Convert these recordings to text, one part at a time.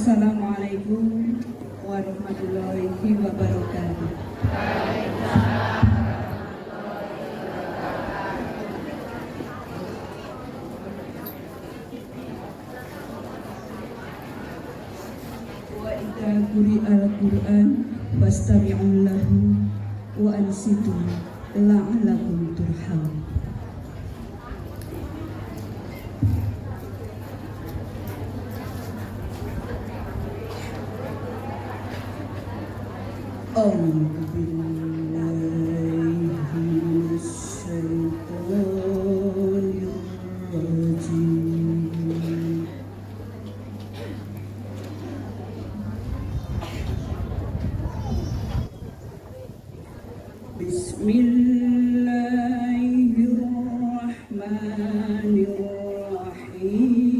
Assalamualaikum warahmatullahi wabarakatuh. Wa idza quri'al Qur'an fastami'u lahu wa ansitu la'allakum turhamun. A'udzu billahi minasy syaithanir rajim. Bismillahirrahmanirrahim.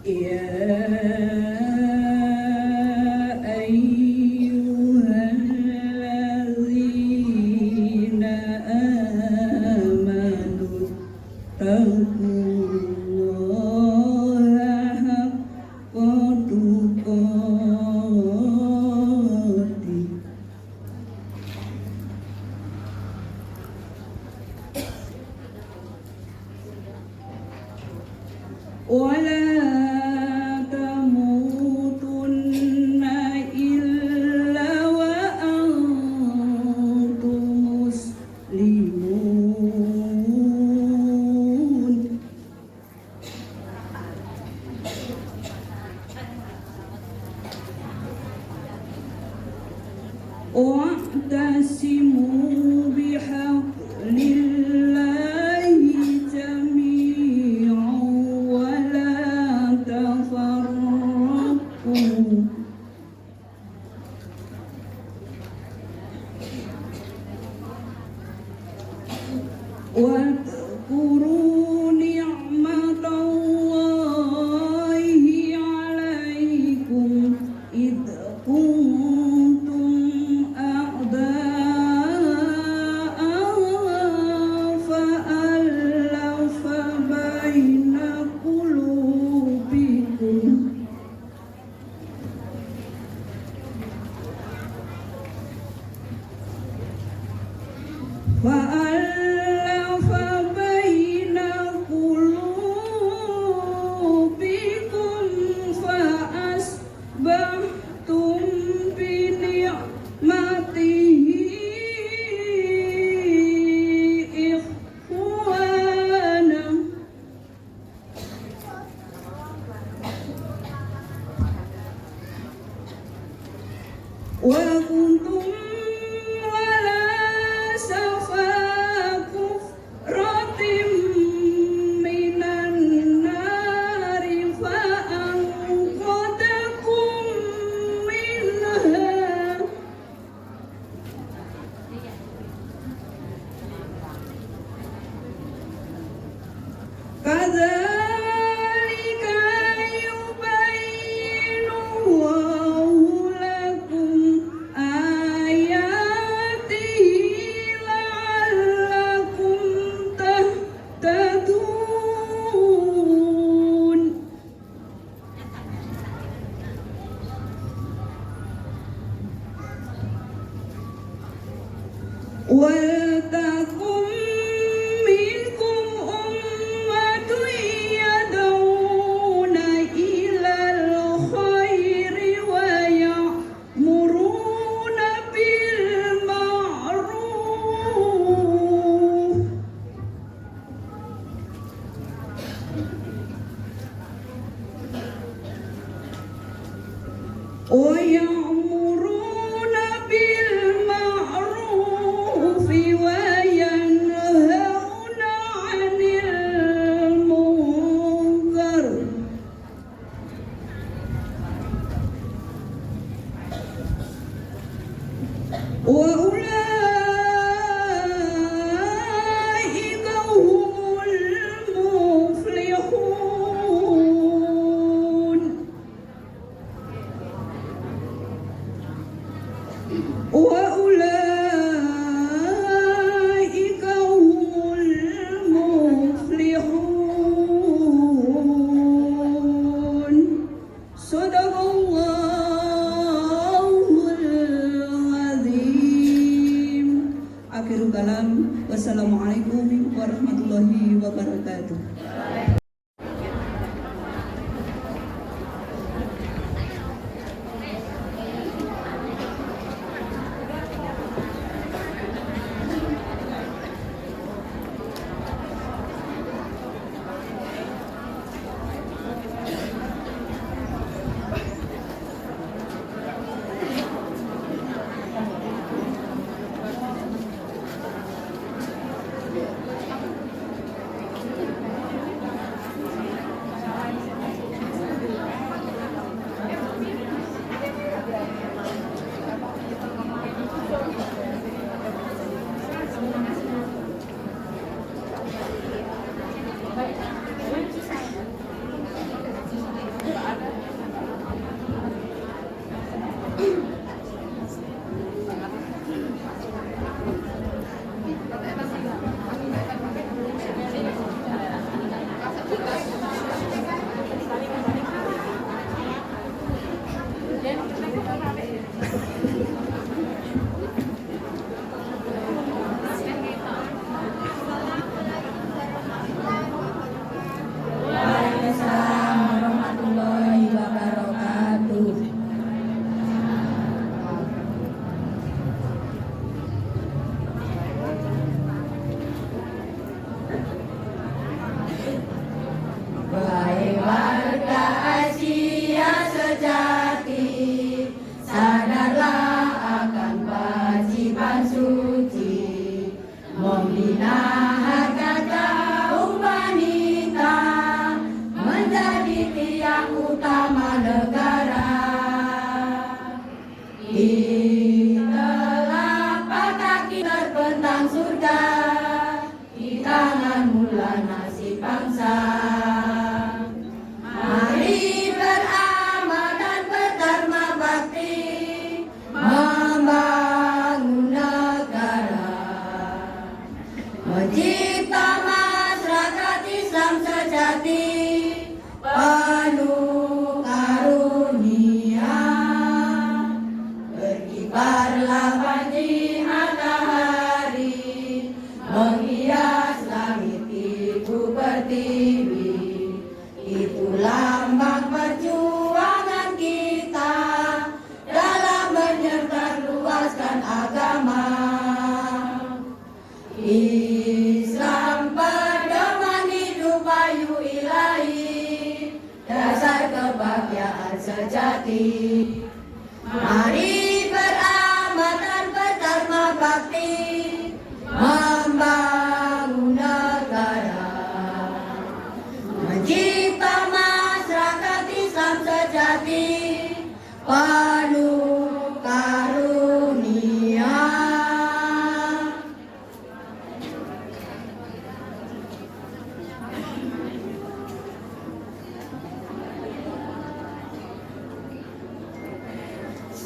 Ya ayyuhalladzina amanu taqullaha haqqa tuqatih wa la wa'tasimu bihablillahi jami'an wa la tafarraqu wadhkuru ni'matallahi 'alaikum idh kuntum فألف بين قلوبكم فأصبحتم بنعمته إخوانا وكنتم kadzalika yubayyinu Allahu lakum ayatihi la'allakum tahtadun. Wal takum minkum ummatun yad'una ilal khairi wa ya'muruna bil ma'ruf wa ya'muruna bil ma'ruf wa yanhauna 'anil munkar wa ulaika humul muflihun.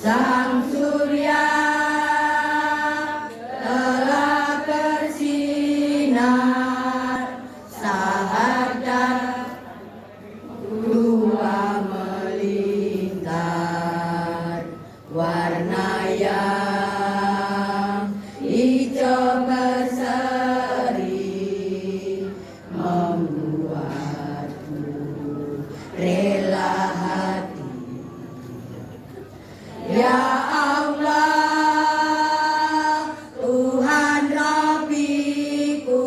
Sang surya telah bersinar, sahadat dua melingkar, warna yang hijau berseri membuatku rela hati. Ya Allah, Tuhan Rabbiku,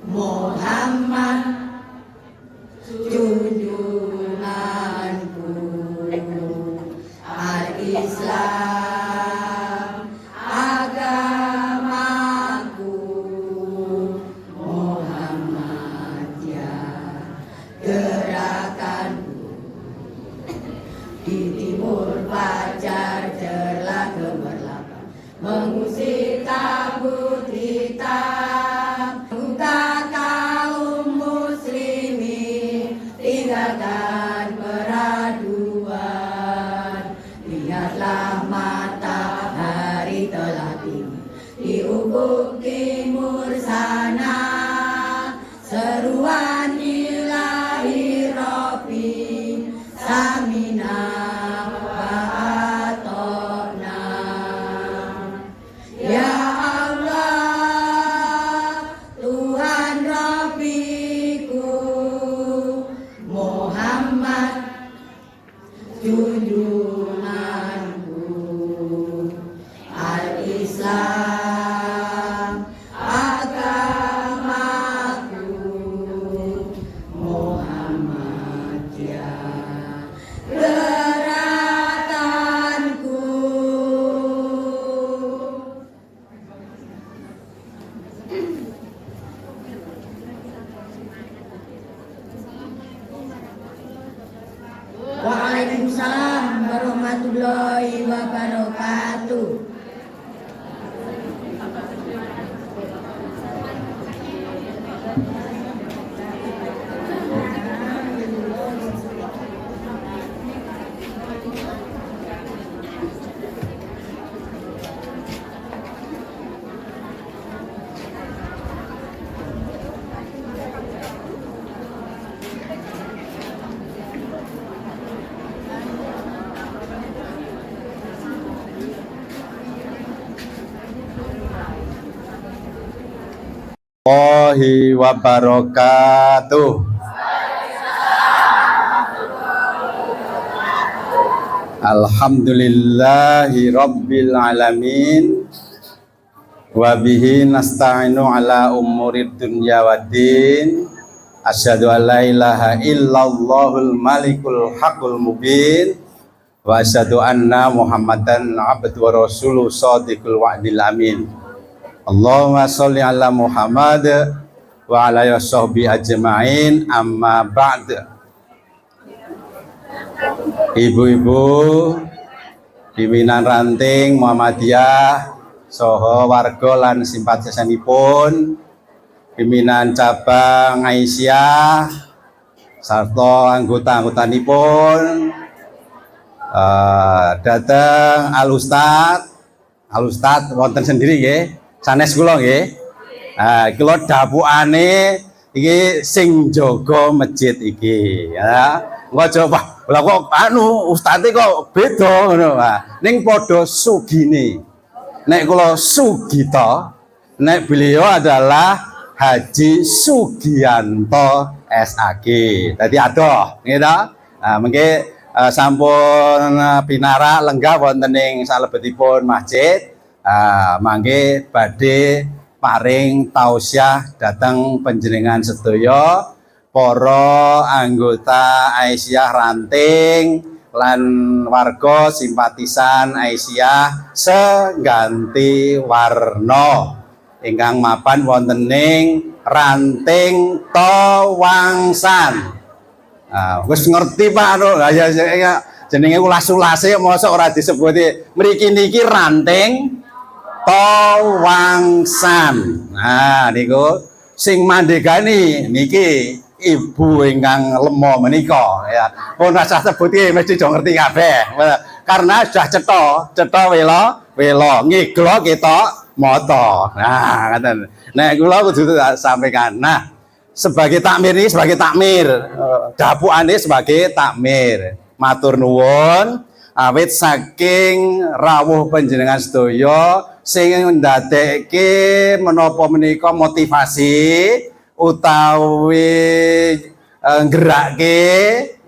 Muhammad junjunganku, Al-Islam agamaku, Muhammadiyah gerakanku. Di timur fajar cerlah gemerlapan, mengusir kabut hitam. Buka kaum muslimin, tinggalkan peraduan. Lihatlah matahari telah tinggi di ufuk timur sana. Seruan ilahi Rabbi Samina wa atona. Ya Allah, Tuhan Rabbi warahmatullahi wabarakatuh. Warahmatullahi wabarakatuh. Alhamdulillahi rabbil alamin. Wa bihi nasta'inu ala umurid dunya waddin. Asyhadu an la ilaha illallahul malikul haqqul mubin. Wa asyhadu anna Muhammadan abduhu wa rasuluhu shadiqul wa'dil amin. Allahumma sholli ala Muhammad wa ala sahbihi ajma'in, amma ba'd. Ibu-ibu pimpinan ranting Muhammadiyah saha warga lan simpatisanipun, pimpinan cabang Aisyah sarta anggota-anggotanipun, dateng Al Ustad wonten sendiri nggih. Sanes kula nggih. Kula dapukane iki sing jaga masjid iki. Ya. Engko coba lha kok ustadze kok beda ngono. Ning padha sugine. Nek kula Sugito, nek beliau adalah Haji Sugianto SAG. Dadi adoh, nggih ta? Mengke sampun pinara lenggah wonten ing salebetipun masjid. Mangke badhe paring tausiah dateng panjenengan sedaya para anggota Aisyah ranting lan warga simpatisan Aisyah seganti warna ingkang mapan wonten ing ranting Tawangsan. Wis ngerti Pak ya jenenge ulas-ulase mosok ora disebuti mriki niki ranting Tawangsan. Nah niku sing mandhegani niki ibu ingkang lemo menika ya. Pun rasa sebuti mesti do ngerti kabeh. Karena sudah cetha welo ngiglo ketok moto. Nah ngoten. Nek kula kudu sampaikan. Nah, sebagai takmir ini sebagai takmir, dapukane sebagai takmir. Matur nuwun awit saking rawuh panjenengan sedaya sing ndadekke menapa menika motivasi utawi nggerake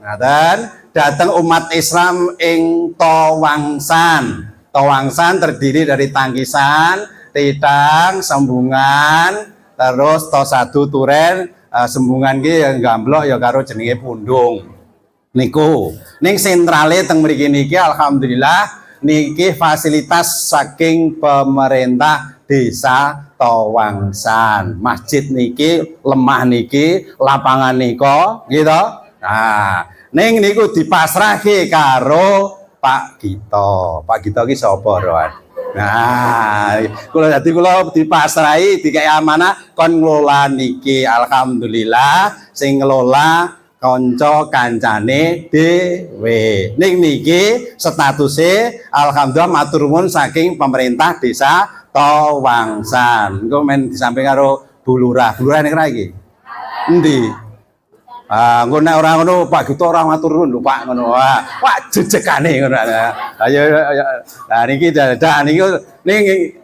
ngaten dhateng umat Islam ing Tawangsan. Tawangsan terdiri dari tangkisan, titang, sembungan, terus tosadu turen, sembungan ki gamblok ya karo jenenge pundung. Niku ning sentrale teng mriki niki alhamdulillah niki fasilitas saking pemerintah desa Tawangsan. Masjid niki lemah niki, lapangan niko gitu. Nah, ning niku dipasrahke karo Pak Gito. Pak Gito ki sapa, Roan? Nah, kula dipasrahi dikai amanah kon ngelola niki. Alhamdulillah sing ngelola kanca kancane dhewe. Ning niki statuse alhamdulillah matur nuwun saking pemerintah desa Tawangsan. Engko men disamping karo Bu Lurah. Bu Lurah ning iki. Endi? Engko nek ora ngono Pak Gito ora matur nuwun lho Pak ngono. Wah, jejegane ngono. Ayo. Lah niki dadak niki ning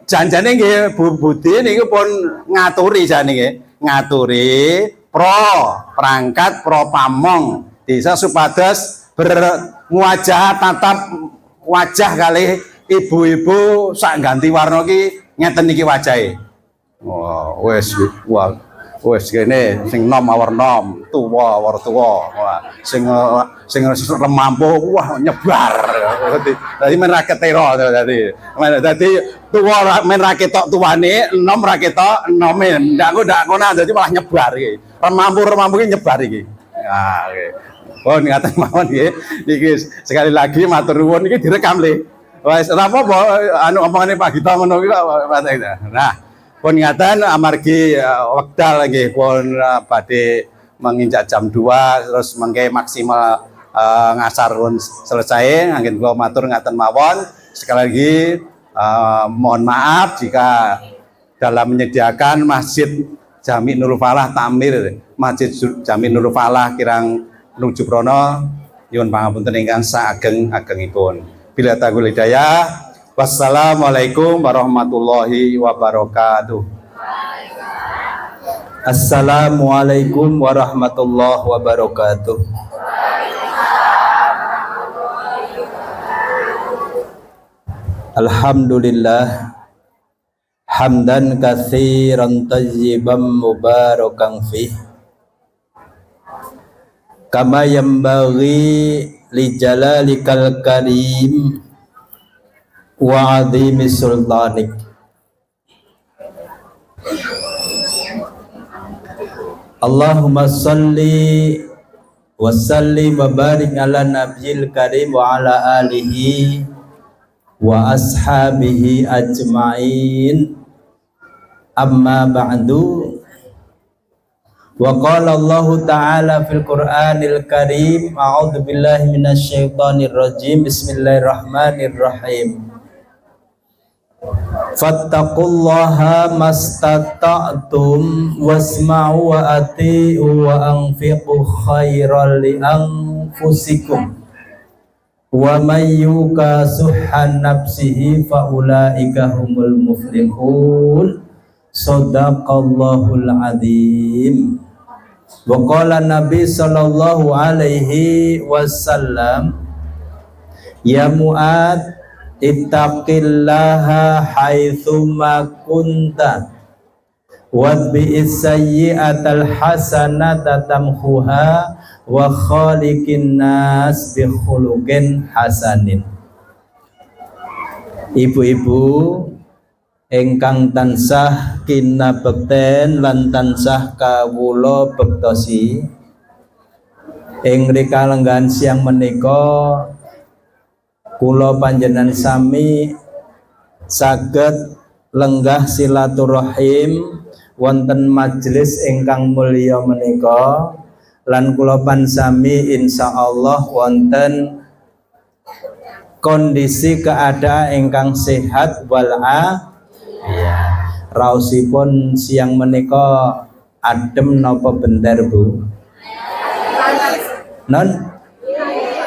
janjane nggih Bu Budi niki pun ngaturi jane nggih. Ngaturi perangkat pamong desa supados bermuajah tatap wajah kali ibu-ibu sak ganti warna ki ngeten iki wajahe. Wes kene sing nom awar nom, tuwa awar tuwa. Sing remampu wah nyebar. Dadi men ra ketera dadi. Dadi tuwa men ra ketok tuwane, nom ra ketok nome. Ndak ngono dadi malah nyebar iki. Remampu ki nyebar iki. Nah, Oh ngaten mawon nggih. Niki sekali lagi matur nuwun iki direkam le. Wis ora apa-apa anu omongane Pak Gito ngono kuwi nah, pun ngaten amargi wekdal nggih pun badhe menginjak jam 2 terus mengke maksimal ngasar pun selesai. Anggen kula matur ngaten mawon. Sekali lagi mohon maaf jika dalam menyediakan Masjid Jami Nurul Falah Tamir, Masjid Jami Nurul Falah kirang nuju prono nyuwun pangapunten ingkang saageng-agengipun. Bila taqul hidayah. Wassalamualaikum warahmatullahi wabarakatuh. Assalamualaikum warahmatullahi wabarakatuh. Alhamdulillah hamdan katsiran tayyiban mubarakan fih kama yanbaghi li jalalikal karim wa azimi sultanik. Allahumma salli wa sallim wa barik ala nabiyil karim wa ala alihi wa ashabihi ajma'in. Amma ba'du. Wa qala Allah ta'ala fil Qur'anil Karim, a'udzu billahi minasy syaithanir rajim. Bismillahirrahmanirrahim. Fattaqullaha mastata'tum wasma'u wa ati'u wa anfiqu khairan li anfusikum wa may yuqa suhhan nafsihi fa ulaika humul muflihun. Shadaqallahul azim. Wa qala Nabi sallallahu alaihi wasallam, ya Mu'ad ittaqillaha haitsuma kunta wadbi'is sayyi'atal hasanata tamhuha wa khaliqin nas bi khuluqin hasanin. Ibu-ibu ingkang tansah kinabekten lan tansah kawula bektosi ing rika lenggan siang menika, kula panjenengan sami saged lenggah silaturahim wonten majelis ingkang mulya menika, lan kula pansami insyaallah wonten kondisi keadaan ingkang sehat wal raosipun siang menika adem napa benter Bu? Non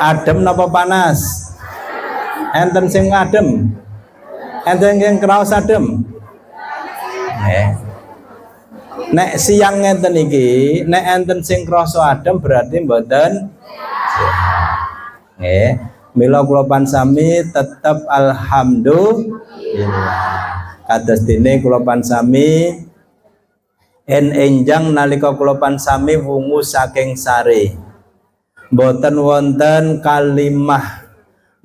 adem napa panas? Enten sing adem, enten sing kraos adem. Nek siang ngenten iki, nek enten sing krasa adem berarti mboten nggih. Mila kula pansami tetep alhamdulillah. Kados dene kula pansami enjang nalika kula pansami wungu saking sare. Mboten wonten kalimah,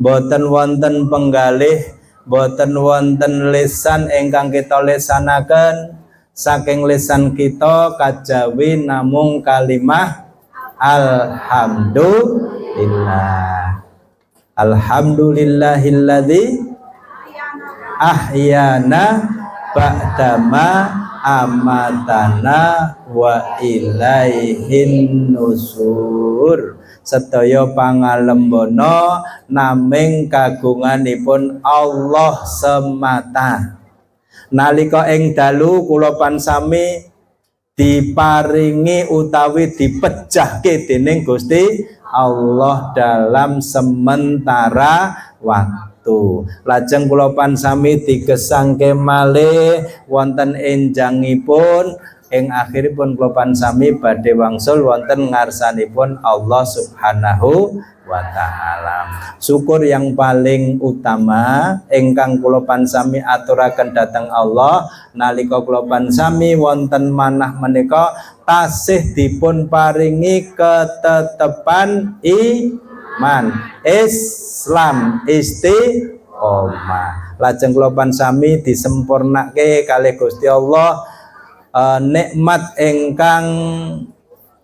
mboten wonten penggalih, mboten wonten lisan ingkang kita lesanaken saking lisan kita kajawi namung kalimah alhamdulillah. Alhamdulillahilladzi ahyana ba'dama amatana wa ilaihin nusur. Sedaya pangalembono naming kagunganipun Allah semata. Nalika ing dalu kula pansami diparingi utawi dipejahke dening Gusti Allah dalam sementara waktu. Lajeng kula pansami digesangke malih wonten enjangipun ing akhiripun kula pansami badhe wangsul wonten ngarsanipun Allah Subhanahu wa taala. Syukur yang paling utama ingkang kula pansami aturaken dhateng Allah nalika kula pansami wonten manah menika tasih dipun paringi ketetepan iman Islam istiqomah. Lajeng kula pansami disempurnake kalih Gusti Allah nikmat ingkang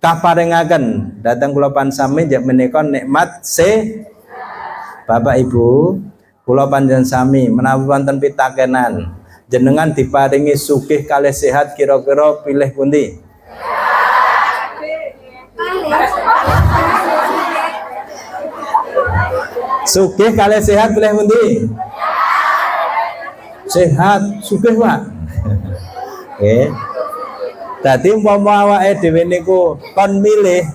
kaparingaken dhateng kula pansami nggih menika nikmat Bapak Ibu, kula panjenengan sami menawi wonten pitakenan jenengan diparingi sugih kalih sehat kira-kira pilih pundi? Sugih kalih sehat pilih pundi? Sehat, sugih Pak. Nggih. Dadi umpama awake dhewe niku kon milih,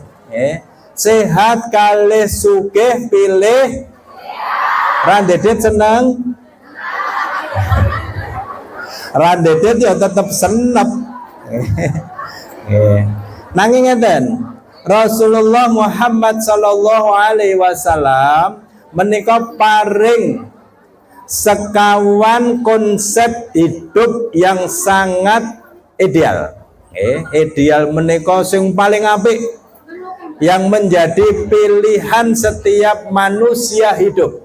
sehat kalih sugih pilih Randedet seneng, Randedet ya tetep senep. Nanging ngeten, Rasulullah Muhammad sallallahu alaihi wasallam menika paring sekawan konsep hidup yang sangat ideal. Ideal menika sing paling apik yang menjadi pilihan setiap manusia hidup.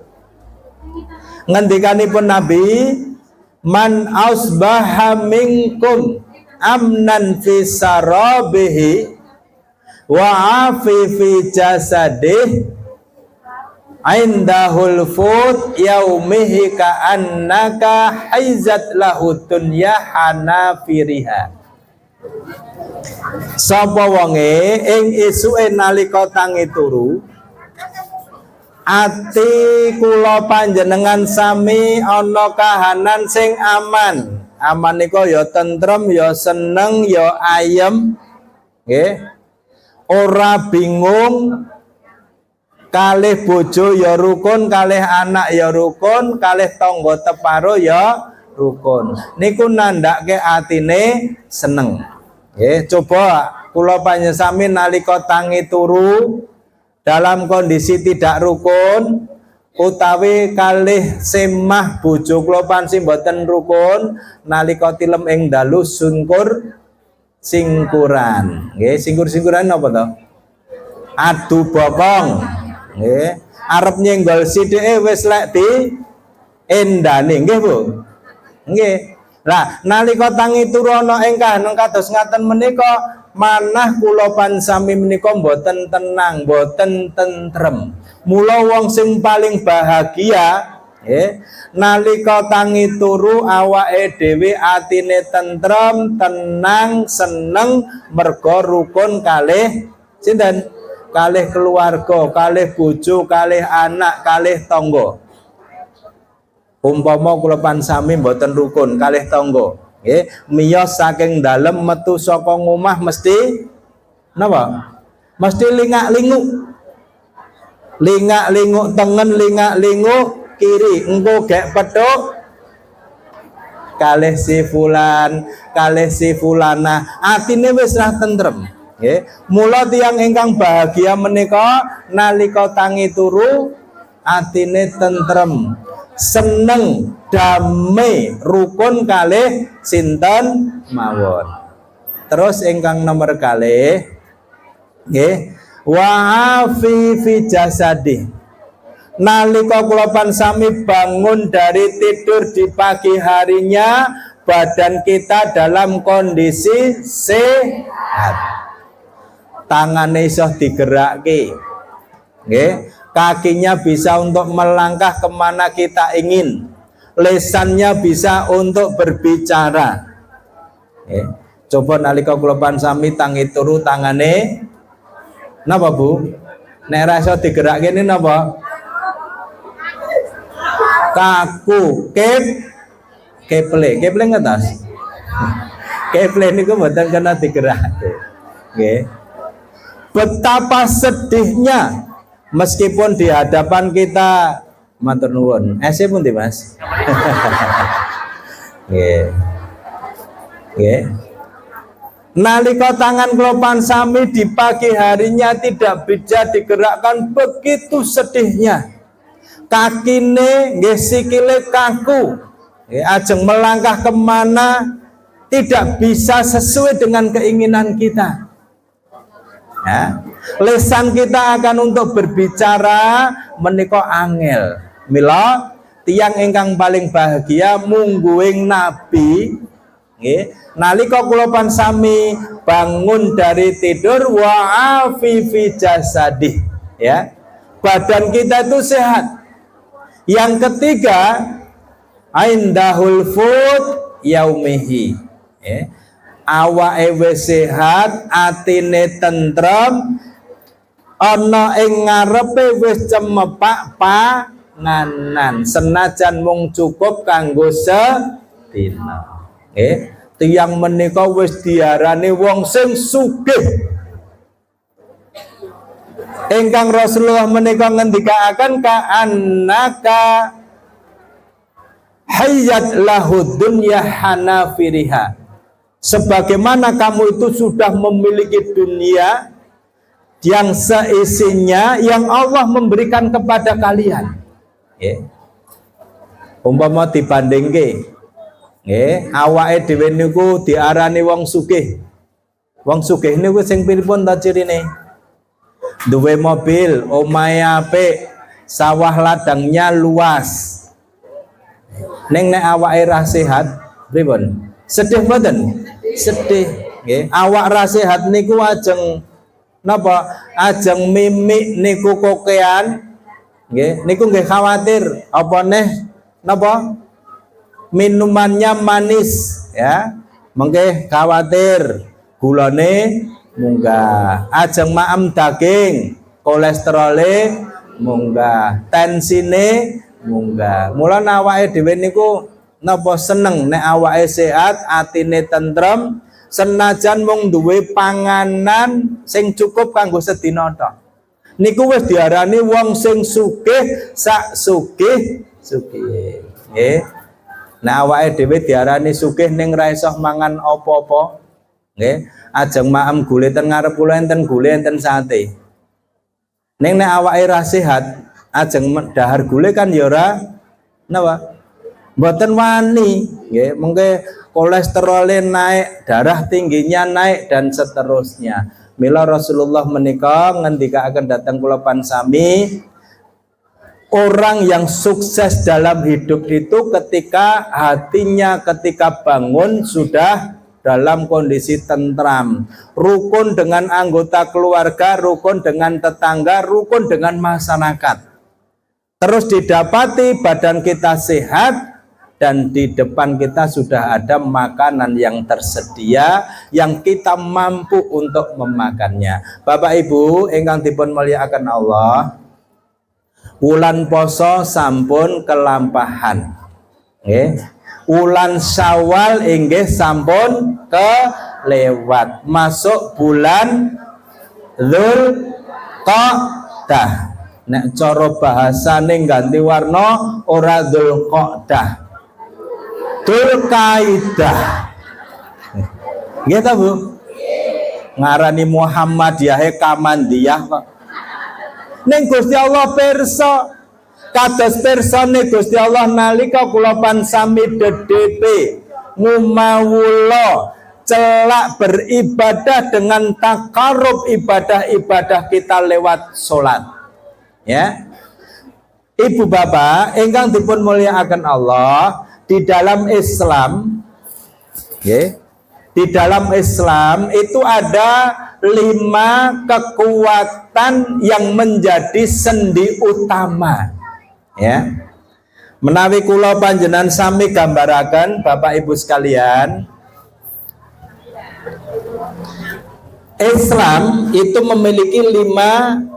Ngendikanipun Nabi, man ausbaha minkum amnan fi sarabihi wa afi fi jasadih indahul fut yaumihi ka annaka haizat lahu dunya hanafiriha. Sapa wonge ing isuke nalika tangi turu ati kula panjenengan sami ana kahanan sing aman. Aman niku ya tentrem, ya seneng, ya ayem. Nggih. Ora bingung, kalih bojo ya rukun, kalih anak ya rukun, kalih tangga teparo ya rukun. Niku nandhake atine seneng. Nggih, coba kula panjenengan sami nalika tangi turu dalam kondisi tidak rukun utawi kalih semah bojo kula pansi mboten rukun nalika tilem ing dalu singkuran. Nggih, singkur-singkuran napa to? Adu bokong. Nggih, arep nyenggol sithike wis lek di endane nggih Bu. Nggih. Lah nalika tangi turu ana ing kahanan kados ngaten menika manah kula pansami menika mboten tenang, mboten tentrem. Mula wong sing paling bahagia nalika tangi turu awake dhewe atine tentrem, tenang, seneng merga rukun kalih sinten? Kalih keluarga, kalih bojo, kalih anak, kalih tangga. Umpama kula pansami mboten rukun kalih tangga, nggih, miyos saking dalem metu saka omah mesti napa? Mesti lingak-linguk. Lingak-linguk tengen, lingak-linguk kiri, engko gek petuk kalih si fulan, kalih si fulana, atine wis ra tentrem, nggih. Mula tiyang ingkang bahagia menika nalika tangi turu atine tentrem, seneng, damai, rukun kalih sinten mawon. Terus ingkang nomor kalih nggih, wa afi fi jasadi. Nalika kula pansami bangun dari tidur di pagi harinya, badan kita dalam kondisi sehat. Tangane iso digerakke. Nggih, kakinya bisa untuk melangkah kemana kita ingin, lesannya bisa untuk berbicara. Coba nalika kula pansami tangi turu tangane napa Bu? Nek ra iso digerakke ini napa? Kaku, keple ngetas. Keple niku mboten kena digerakke. Nggih. Betapa sedihnya meskipun di hadapan kita matur nuwun. Ese pundi, Mas? Nggih. Nggih. Nalika tangan kula pansami di pagi harinya tidak bisa digerakkan, begitu sedihnya. Kakine nggih sikile kaku. Ajeng melangkah kemana tidak bisa sesuai dengan keinginan kita. Ya. Lesan kita akan untuk berbicara menika angel. Mila tiyang ingkang paling bahagia mungguing Nabi Nggih, nalika kula pansami bangun dari tidur wa afifi jasadi, ya. Badan kita itu sehat. Yang ketiga, indahul fut yaumihi. Ya. Awake wis sehat, atine tentrem, ana ing ngarepe wis cemepak panganan, senajan mung cukup kanggo sedina. Tiyang menika wis diarani wong sing sugih. Ingkang Rasulullah menika ngendikaaken ka annaka hayyat lahu dunya hanafiriha. Sebagaimana kamu itu sudah memiliki dunia yang seisinya yang Allah memberikan kepada kalian. Umpama dibandingke awake dhewe niku diarani wong sugih. Wong sugih niku sing pripun ta cirine? Duwe mobil, omahe apik, sawah ladangnya luas. Ning nek awake ra sehat, pripun? Sedih mboten? Sedih, nggih. Awak ra sehat niku ajeng napa? Ajeng mimik niku kokean, nggih. Niku nggih khawatir apa neh napa? Minumannya manis, ya, mengke khawatir gulane munggah, ajeng maem daging, kolesterole munggah, tensine munggah. Mula awake dhewe niku napa seneng nek awake sehat, atine tentrem, senajan mung duwe panganan sing cukup kanggo sedina tok. Niku wis diarani wong sing sugih sak sugih-sugih. Nggih. Nah awake dhewe diarani sugih ning ra iso mangan apa-apa. Nggih, ajeng maem gule ten ngarep kula enten gule enten sate. Ning nek awake ra sehat, ajeng dahar gule kan ya ora napa? Mboten wani, nggih, mengke kolesterolnya naik, darah tingginya naik dan seterusnya. Mila Rasulullah menika ngendikaaken datang kula pansami, orang yang sukses dalam hidup itu ketika hatinya ketika bangun sudah dalam kondisi tentram, rukun dengan anggota keluarga, rukun dengan tetangga, rukun dengan masyarakat. Terus didapati badan kita sehat dan di depan kita sudah ada makanan yang tersedia yang kita mampu untuk memakannya. Bapak Ibu ingkang dipun mulyakaken Allah, wulan poso sampun kelampahan. Wulan Syawal inggih sampun kelewat. Masuk bulan Dzulqa'dah. Nek cara bahasane ganti warna ora Dzulqa'dah. Dzulqa'dah. Nggih ta, Bu? Ngarani Muhammadiyah Kamandiyah kok. Ning Gusti Allah pirsa, kados pirsane Gusti Allah nalika kula pansami dedepe ngumawula celak beribadah dengan takarub ibadah-ibadah kita lewat salat. Ya. Ibu bapak ingkang dipun mulyakaken Allah, di dalam Islam ya, di dalam Islam itu ada 5 kekuatan yang menjadi sendi utama, ya. Menawi kula panjenengan sami gambaraken Bapak Ibu sekalian, Islam itu memiliki 5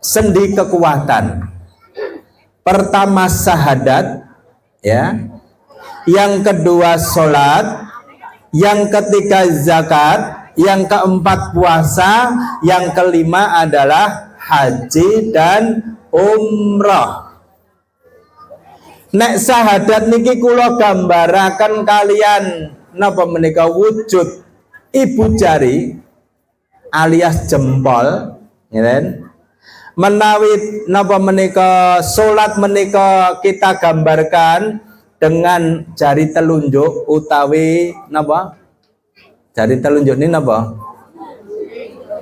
sendi kekuatan. Pertama syahadat, ya. Yang kedua salat, yang ketiga zakat, yang keempat puasa, yang kelima adalah haji dan umrah. Nek syahadat niki kula gambaraken kalian napa menika wujud ibu jari alias jempol, ngeten. Menawi napa menika salat menika kita gambarkan dengan jari telunjuk utawi napa? Jari telunjuk ini napa?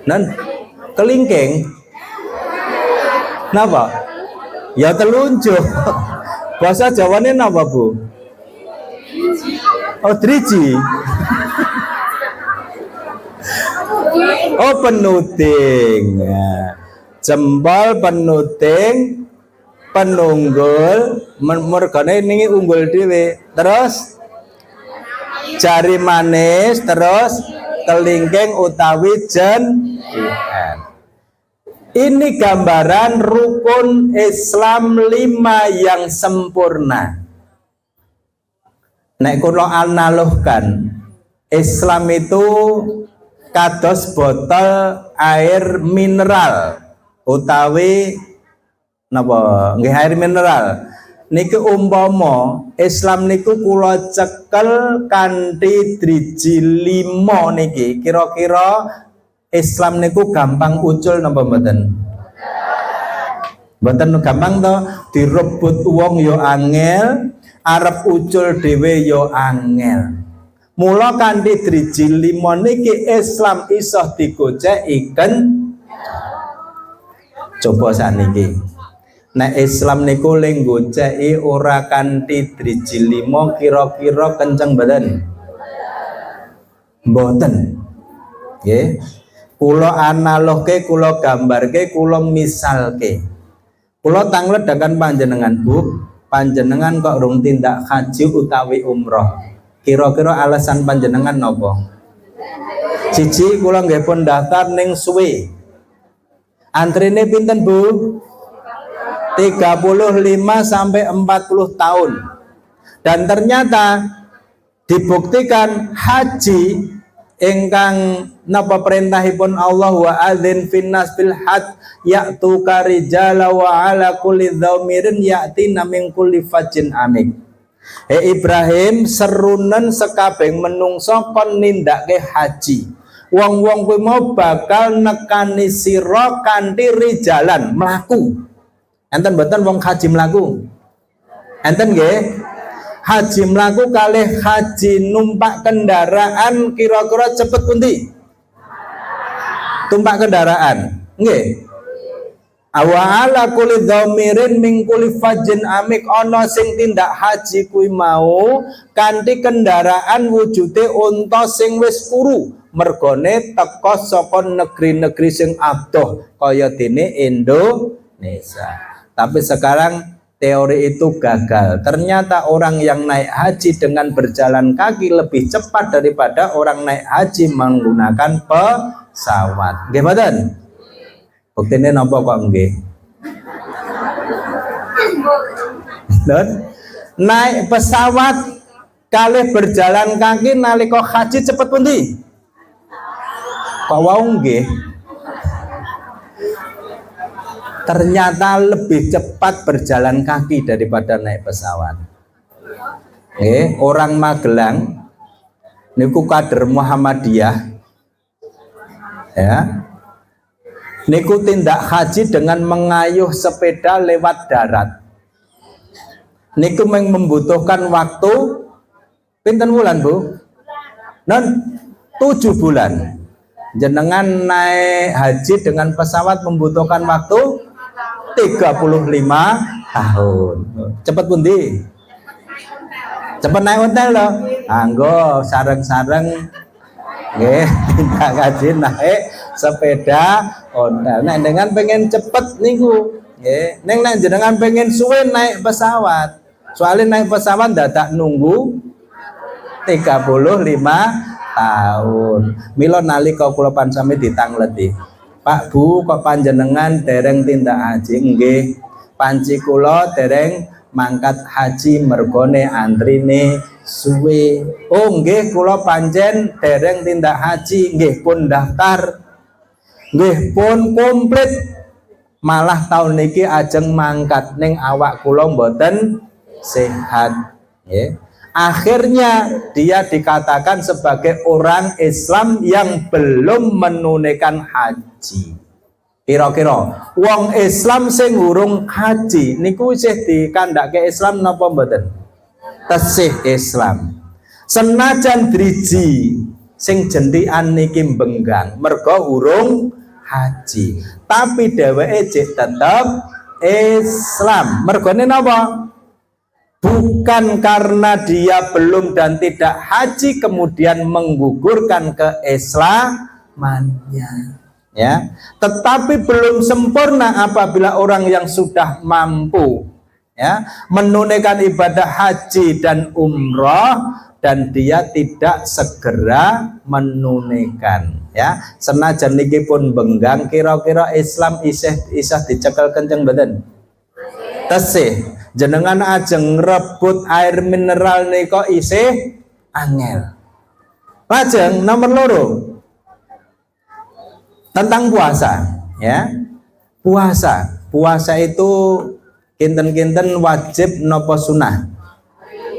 Nan kelingking. Napa? Ya telunjuk. Bahasa Jawane napa, Bu? Oh, driji. Oh, penuting. Ya. Jempol penuting penunggul mergane ini unggul dhewe. Terus jari manis, terus kelingking utawi jentian. Ini gambaran rukun Islam 5 yang sempurna. Nek kula analogkan, Islam itu kados botol air mineral utawi napa nggih air mineral. Niki umpama Islam niku kula cekel kanthi driji 5 niki, kira-kira Islam niku gampang ucul napa mboten? Mboten gampang to, direbut wong yo angel, arep ucul dhewe yo angel. Mula kanthi driji 5 niki Islam iso digocek iken. Coba sakniki. Nek Islam niku ling goceki ora kanthi driji 5 kira-kira kenceng mboten? Mboten. Nggih. Kula analogke, kula gambarke, kula misalke. Kula tangledakan panjenengan, Bu, panjenengan kok rung tindak haji utawi umroh. Kira-kira alasan panjenengan napa? Siji, kula nggih pun daftar ning suwe. Antrine pinten, Bu? 35 sampai 40 tahun. Dan ternyata dibuktikan haji ingkang napa perintahipun Allah wa adzin finnas bil hajj ya'tu karijala wa ala kulli dhamirin ya'tina min kulli fajjin amik. Ibrahim serunen sekabeng menungso kon nindakake haji. Wong-wong kuwi mau bakal nekani sira kanthi rijalan mlaku. Enten mboten wong haji mlaku? Enten nggih? Haji mlaku kalih haji numpak kendaraan kira-kira cepet pundi? Tumpak kendaraan. Nggih. Awala kulli dhamirin min kulli fajjin amik, ana sing tindak haji kuwi mau kanthi kendaraan wujude unta sing wis kuru, mergone teka saka negeri-negeri sing adoh kaya dene Indonesia. Tapi sekarang teori itu gagal. Ternyata orang yang naik haji dengan berjalan kaki lebih cepat daripada orang naik haji menggunakan pesawat. Nggih mboten? Buktine napa kok nggih? Naik pesawat kalih berjalan kaki nalika haji cepet pundi? Kok wau nggih? Ternyata lebih cepat berjalan kaki daripada naik pesawat. Orang Magelang niku kader Muhammadiyah, ya, niku tindak haji dengan mengayuh sepeda lewat darat. Niku membutuhkan waktu pinten wulan, Bu? Non 7 bulan. Jenengan naik haji dengan pesawat membutuhkan waktu 35 tahun. Cepet pundi? Cepet naik hotel loh. Anggo sareng-sareng nggih tindak haji naik sepeda hotel. Nek dengan pengen cepet niku nggih, nek jenengan pengen suwe naik pesawat. Soalnya naik pesawat dadak nunggu 35 tahun. Mila nalika kula pansami ditangleti. Pak Bu, kok panjenengan dereng tindak haji? Nggih, panci kula dereng mangkat haji mergone antrine suwe. Oh nggih, kula pancen dereng tindak haji, nggih pun daftar. Nggih pun komplit. Malah tahun niki ajeng mangkat ning awak kula mboten sehat. Nggih. Akhirnya dia dikatakan sebagai orang Islam yang belum menunaikan haji. Kira-kira wong Islam sing urung haji niku isih dikandhake Islam napa mboten? Tesih Islam. Senajan driji sing jentikan niki benggang mergo urung haji, tapi dheweke jek tetep Islam. Mergone napa? bukan karena dia belum dan tidak haji kemudian menggugurkan keislamannya, ya. Tetapi belum sempurna apabila orang yang sudah mampu, ya, menunaikan ibadah haji dan umroh dan dia tidak segera menunaikan, ya. Senajan niki pun benggang, kira-kira Islam isih dicekel kenceng mboten? Tesih jenengan ajeng rebut air mineral niko isih angel. Lajeng nomor loro tentang puasa, ya. Puasa itu kinten-kinten wajib nopo sunah?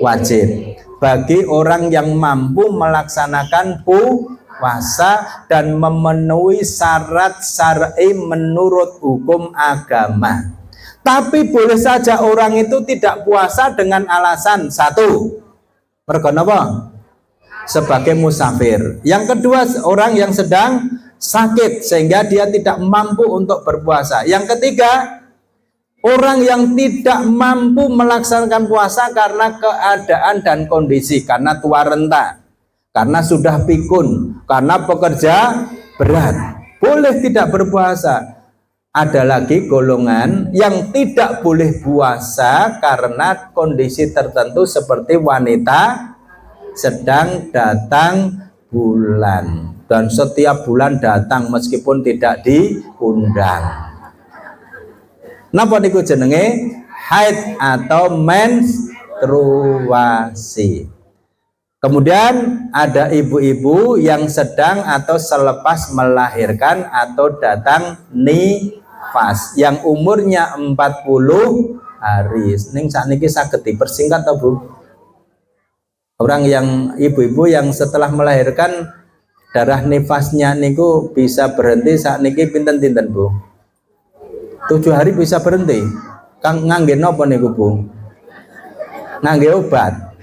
Wajib bagi orang yang mampu melaksanakan puasa dan memenuhi syarat syar'i menurut hukum agama. Tapi boleh saja orang itu tidak puasa dengan alasan satu, mergo napa? Sebagai musafir. Yang kedua, orang yang sedang sakit sehingga dia tidak mampu untuk berpuasa. Yang ketiga, orang yang tidak mampu melaksanakan puasa karena keadaan dan kondisi, karena tua renta, karena sudah pikun, karena pekerja berat, boleh tidak berpuasa. Ada lagi golongan yang tidak boleh puasa karena kondisi tertentu seperti wanita sedang datang bulan dan setiap bulan datang meskipun tidak diundang. Napa niku jenenge haid atau menstruasi. Kemudian ada ibu-ibu yang sedang atau selepas melahirkan atau datang nifas yang umurnya 40 hari. Ning sakniki saged dipersingkat to, Bu? Orang yang ibu-ibu yang setelah melahirkan darah nifasnya niku bisa berhenti sakniki pinten-pinten, Bu? 7 hari bisa berhenti. Kang ngangge napa niku, Bu? Ngangge obat.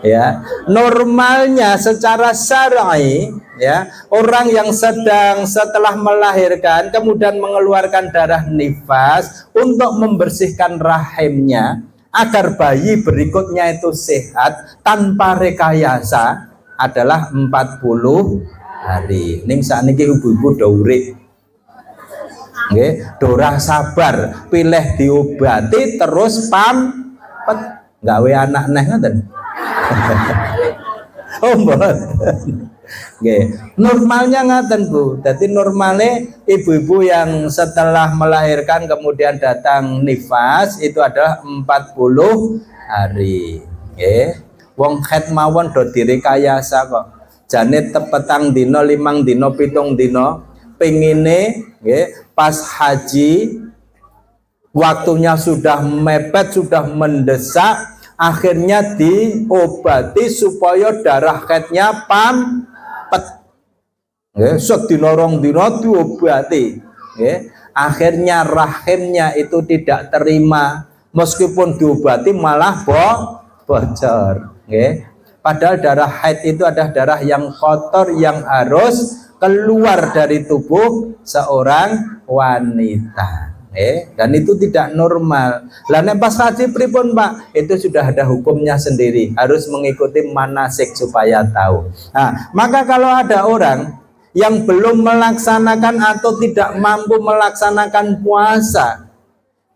Ya, normalnya secara syar'i, ya, orang yang sedang setelah melahirkan kemudian mengeluarkan darah nifas untuk membersihkan rahimnya agar bayi berikutnya itu sehat tanpa rekayasa adalah 40 hari. Ning sakniki ibu-ibu do urip. Nggih, dorah sabar, pilih diobati terus pampet gawe anak neh ngoten. Oh mboten. Nggih, normalnya ngaten, Bu. Dadi normale ibu-ibu yang setelah melahirkan kemudian datang nifas itu adalah 40 hari. Nggih. Wong haid mawon do direkayasa kok. Jane tepetang dina, 5 dina, 7 dina, pengine nggih pas haji waktunya sudah mepet, sudah mendesak, akhirnya diobati supaya darah haidnya pampet. Nggih, sedina rong dina diobati. Nggih, akhirnya rahimnya itu tidak terima, meskipun diobati malah bocor. Nggih. Padahal darah haid itu adalah darah yang kotor yang harus keluar dari tubuh seorang wanita. Dan itu tidak normal. Lah nek pas haji pripun, Pak? Itu sudah ada hukumnya sendiri, harus mengikuti manasik supaya tahu. Nah, maka kalau ada orang yang belum melaksanakan atau tidak mampu melaksanakan puasa,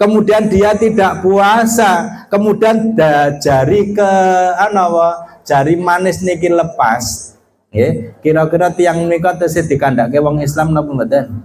kemudian dia tidak puasa, kemudian jari manis niki lepas, kira-kira tiang nika tesih dikandake wong Islam napa mboten?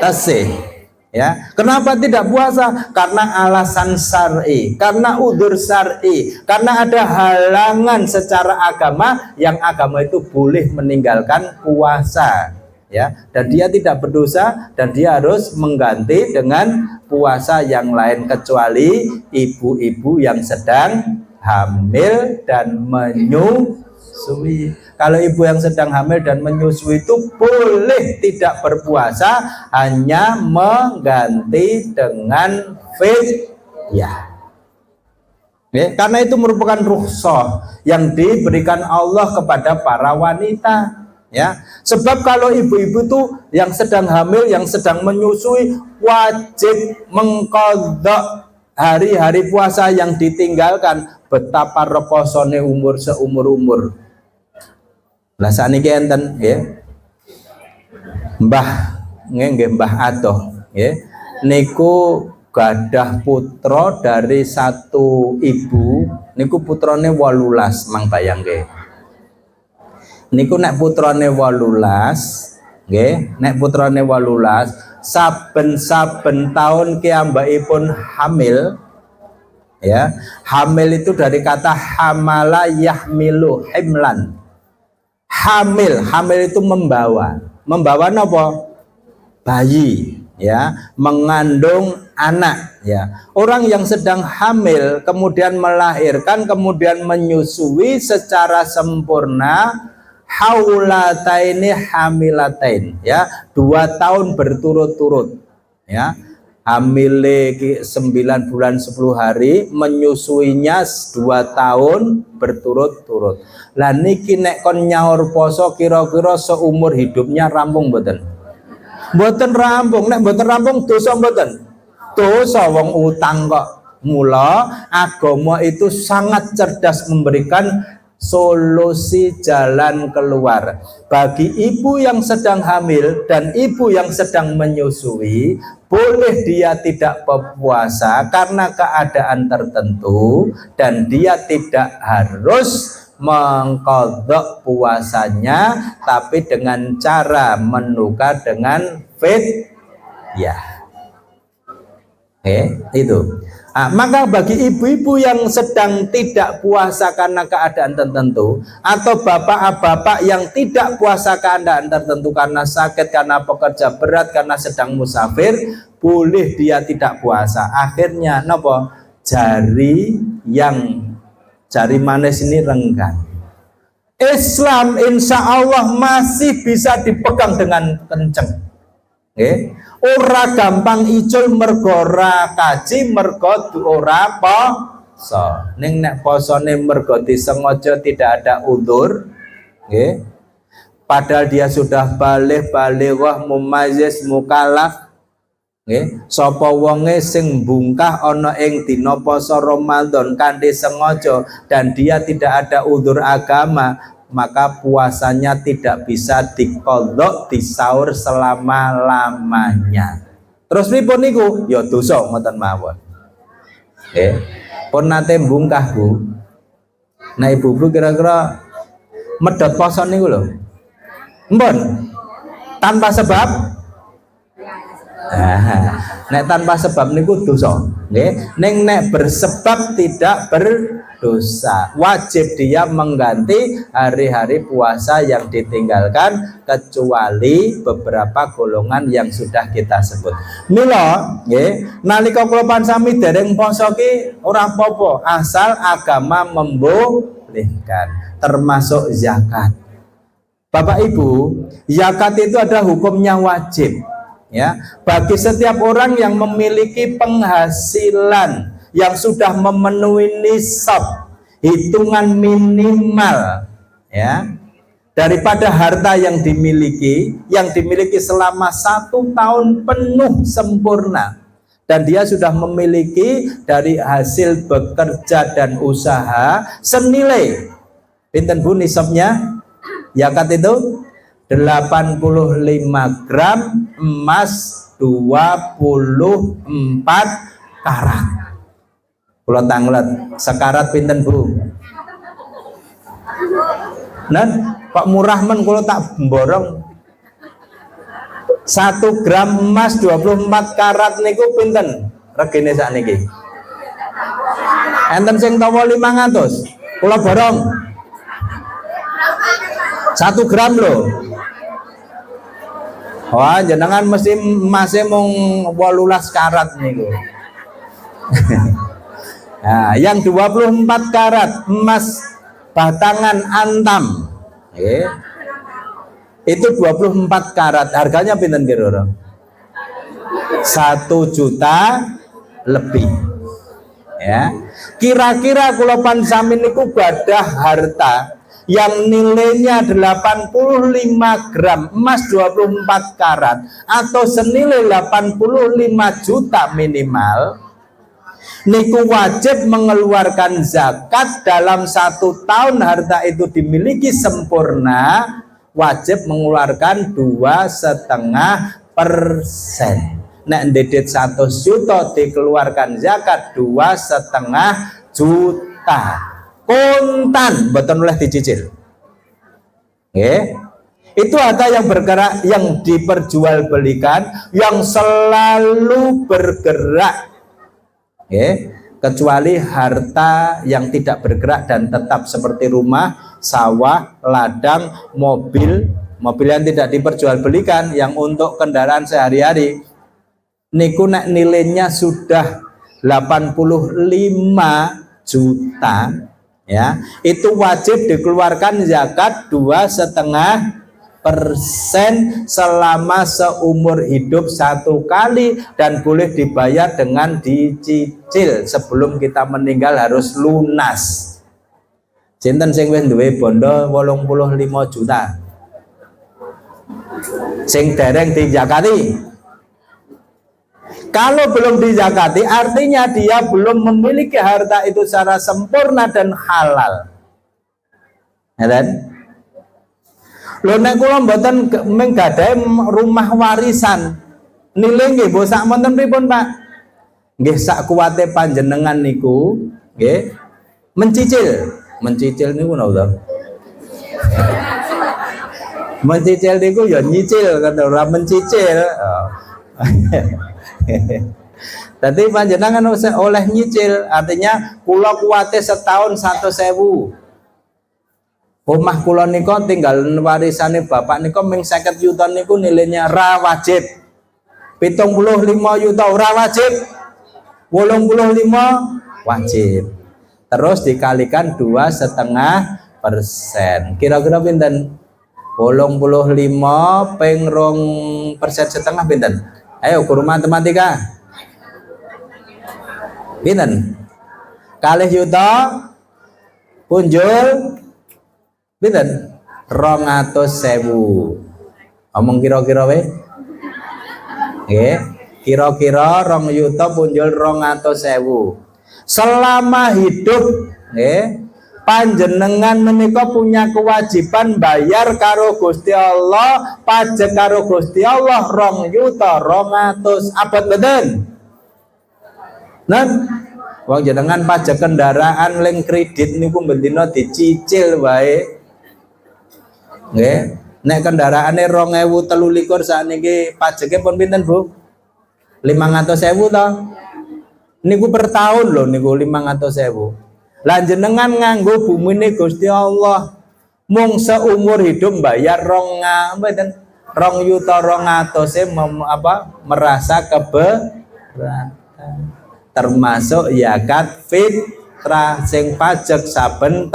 Tesih. Ya, kenapa tidak puasa? Karena alasan syar'i, karena udzur syar'i, karena ada halangan secara agama yang agama itu boleh meninggalkan puasa, ya, dan dia tidak berdosa dan dia harus mengganti dengan puasa yang lain kecuali ibu-ibu yang sedang hamil dan menyusui. Kalau ibu yang sedang hamil dan menyusui itu boleh tidak berpuasa, hanya mengganti dengan fidyah. Karena itu merupakan rukhsah yang diberikan Allah kepada para wanita. Ya, sebab kalau ibu-ibu itu yang sedang hamil, yang sedang menyusui wajib mengqadha hari-hari puasa yang ditinggalkan, betapa reposone umur seumur-umur. Lah saniki enten nggih. Mbah nggih Mbah Atoh nggih. Niku gadah putra dari satu ibu, niku putrane 18, mang bayangke. Niku nek putrane 18, nggih, nek putrane 18, saben-saben tahun kiambakipun hamil, ya. Hamil itu dari kata hamala yahmilu himlan. Hamil itu membawa apa? Bayi, ya, mengandung anak, ya. Orang yang sedang hamil kemudian melahirkan, kemudian menyusui secara sempurna, haulataini hamilatain, ya, 2 tahun berturut-turut, ya. Hamile 9 bulan 10 hari, menyusuinya 2 tahun berturut-turut. Lah niki nek kon nyaur poso kira-kira seumur hidupnya rampung mboten? Mboten rampung. Nek mboten rampung dosa mboten? Dosa, wong utang kok. Mula agama itu sangat cerdas memberikan solusi jalan keluar bagi ibu yang sedang hamil dan ibu yang sedang menyusui. Boleh dia tidak berpuasa karena keadaan tertentu dan dia tidak harus mengqadha puasanya, tapi dengan cara menukar dengan fidyah. Itu. Maka bagi ibu-ibu yang sedang tidak puasa karena keadaan tertentu, atau bapak-bapak yang tidak puasa keadaan tertentu karena sakit, karena pekerja berat, karena sedang musafir, boleh dia tidak puasa. Akhirnya nopo? Jari manis ini renggang. Islam insya Allah masih bisa dipegang dengan kenceng. Ora gampang icul mergo ora kaji, mergo ora poso. Ning nek posone mergo disengaja tidak ada udzur, nggih. Padahal dia sudah balighah mumayyiz mukallaf, nggih. Sapa wonge sing bungkah ana ing dina poso Ramadan kanthi sengaja dan dia tidak ada udzur agama, maka puasanya tidak bisa diqadha, disaur selama-lamanya. Terus pripun niku? Ya dosa ngoten mawon. Pun nate bungkah, Bu. Nah, Ibu-ibu kira-kira medhot poso niku lho. Mpun. Tanpa sebab. Nek tanpa sebab niku dosa, nggih. Ning nek bersebab tidak berdosa. Wajib dia mengganti hari-hari puasa yang ditinggalkan kecuali beberapa golongan yang sudah kita sebut. Mila, nggih, nalika kula pansami dereng poso ki ora apa-apa, asal agama membolehkan, termasuk zakat. Bapak Ibu, zakat itu ada hukumnya wajib. Ya, bagi setiap orang yang memiliki penghasilan yang sudah memenuhi nisab, hitungan minimal, ya, daripada harta yang dimiliki selama 1 tahun penuh sempurna, dan dia sudah memiliki dari hasil bekerja dan usaha senilai pinten Bu nisabnya zakat itu 85 gram emas 24 karat. Kula tanglet sekarat pinten Bu? Nah, Pak murah men kula tak borong. 1 gram emas 24 karat niku pinten regine sakniki? Enten sing tawa 500. Kula borong 1 gram lho. Wah, jenengan mesti emasnya mung 18 karat niku. Nah, yang 24 karat emas batangan antam, itu 24 karat. Harganya pinten kira-kira? 1 juta lebih. Ya, kira-kira kula pansami niku gadah harta yang nilainya 85 gram emas 24 karat atau senilai 85 juta minimal. niku wajib mengeluarkan zakat dalam 1 tahun harta itu dimiliki sempurna, wajib mengeluarkan 2,5%. Nek ndedit 100 juta dikeluarkan zakat 2,5 juta kontan, betul oleh dicicil. Itu harta yang bergerak, yang diperjualbelikan, yang selalu bergerak. Kecuali harta yang tidak bergerak dan tetap seperti rumah, sawah, ladang, mobil yang tidak diperjualbelikan, yang untuk kendaraan sehari-hari. Niku nek nilainya sudah 85 juta, ya, itu wajib dikeluarkan zakat 2,5% selama seumur hidup 1 kali, dan boleh dibayar dengan dicicil. Sebelum kita meninggal harus lunas. Sinten sing wis duwe bondo 85 juta sing dereng dijakati? Kalau belum dizakati, artinya dia belum memiliki harta itu secara sempurna dan halal. Ya kan? Lho nek kula mboten menggadai rumah warisan, nilai nggih mbok sak monten pripun, Pak? Nggih sak kuwate panjenengan niku, nggih, mencicil. Mencicil niku napa? Mencicil niku ya nyicil kan, ora mencicil. Tadi panjenengan oleh nyicil, artinya kula kuwate setahun 100.000. Omah kula nika tinggal warisane bapak nika ming 50 juta niku nilainya ra wajib. 75 juta ora wajib. 85 wajib. Terus dikalikan 2,5%. Kira-kira pinten? 85 ping 2,5% pinten? Ayo guru matematika. Pinten? Kalih yuta punjul pinten? 200.000. Omong kira-kira we? Nggih, kira-kira 2 yuta punjul 200.000. Selama hidup, nggih, panjenengan menika punya kewajiban bayar karo Gusti Allah, pajak karo Gusti Allah 2.200.000. Abot mboten? Nah, wong jenengan pajak kendaraan leng kredit niku bendina dicicil wae. Nggih, nek kendaraane 2023 sakniki pajake pun pinten, Bu? 500.000 to. Niku per tahun lho niku 500.000. Lah jenengan nganggo bumine Gusti Allah mung seumur hidup bayar 2.200.000 merasa keberatan, termasuk zakat fitrah sing pajak saben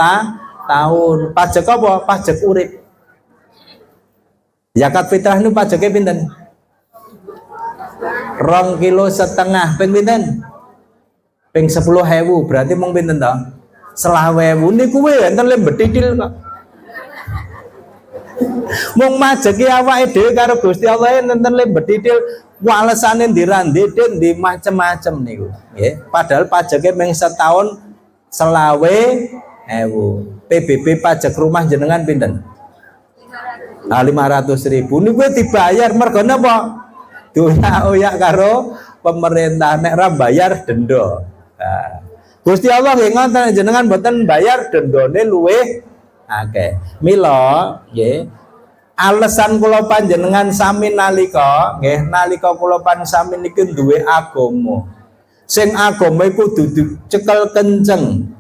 tahun. Pajak apa? Pajak urip. Zakat fitrah niku pajaknya pinten? 2,5 kilo ping pinten? Ping 10.000, berarti mung pinten to? 20.000 niku kuwi enten le betidil kok. Mung majeki awake dhewe karo Gusti Allah enten le betidil, walesane ndirandhedhen di macem-macem niku, nggih. Padahal pajaknya mung setahun 20.000. PBB pajak rumah jenengan pinten? 500.000 niku dibayar mergo napa? Doyak karo pemerintah, nek ra bayar denda. Nah, Gusti Allah nggih ngoten, jenengan mboten bayar dendane luwih akeh. Mila nggih, alasan kula panjenengan sami nalika nggih, nalika kula sami niki duwe agama. Sing agama iku dudu cekel kenceng.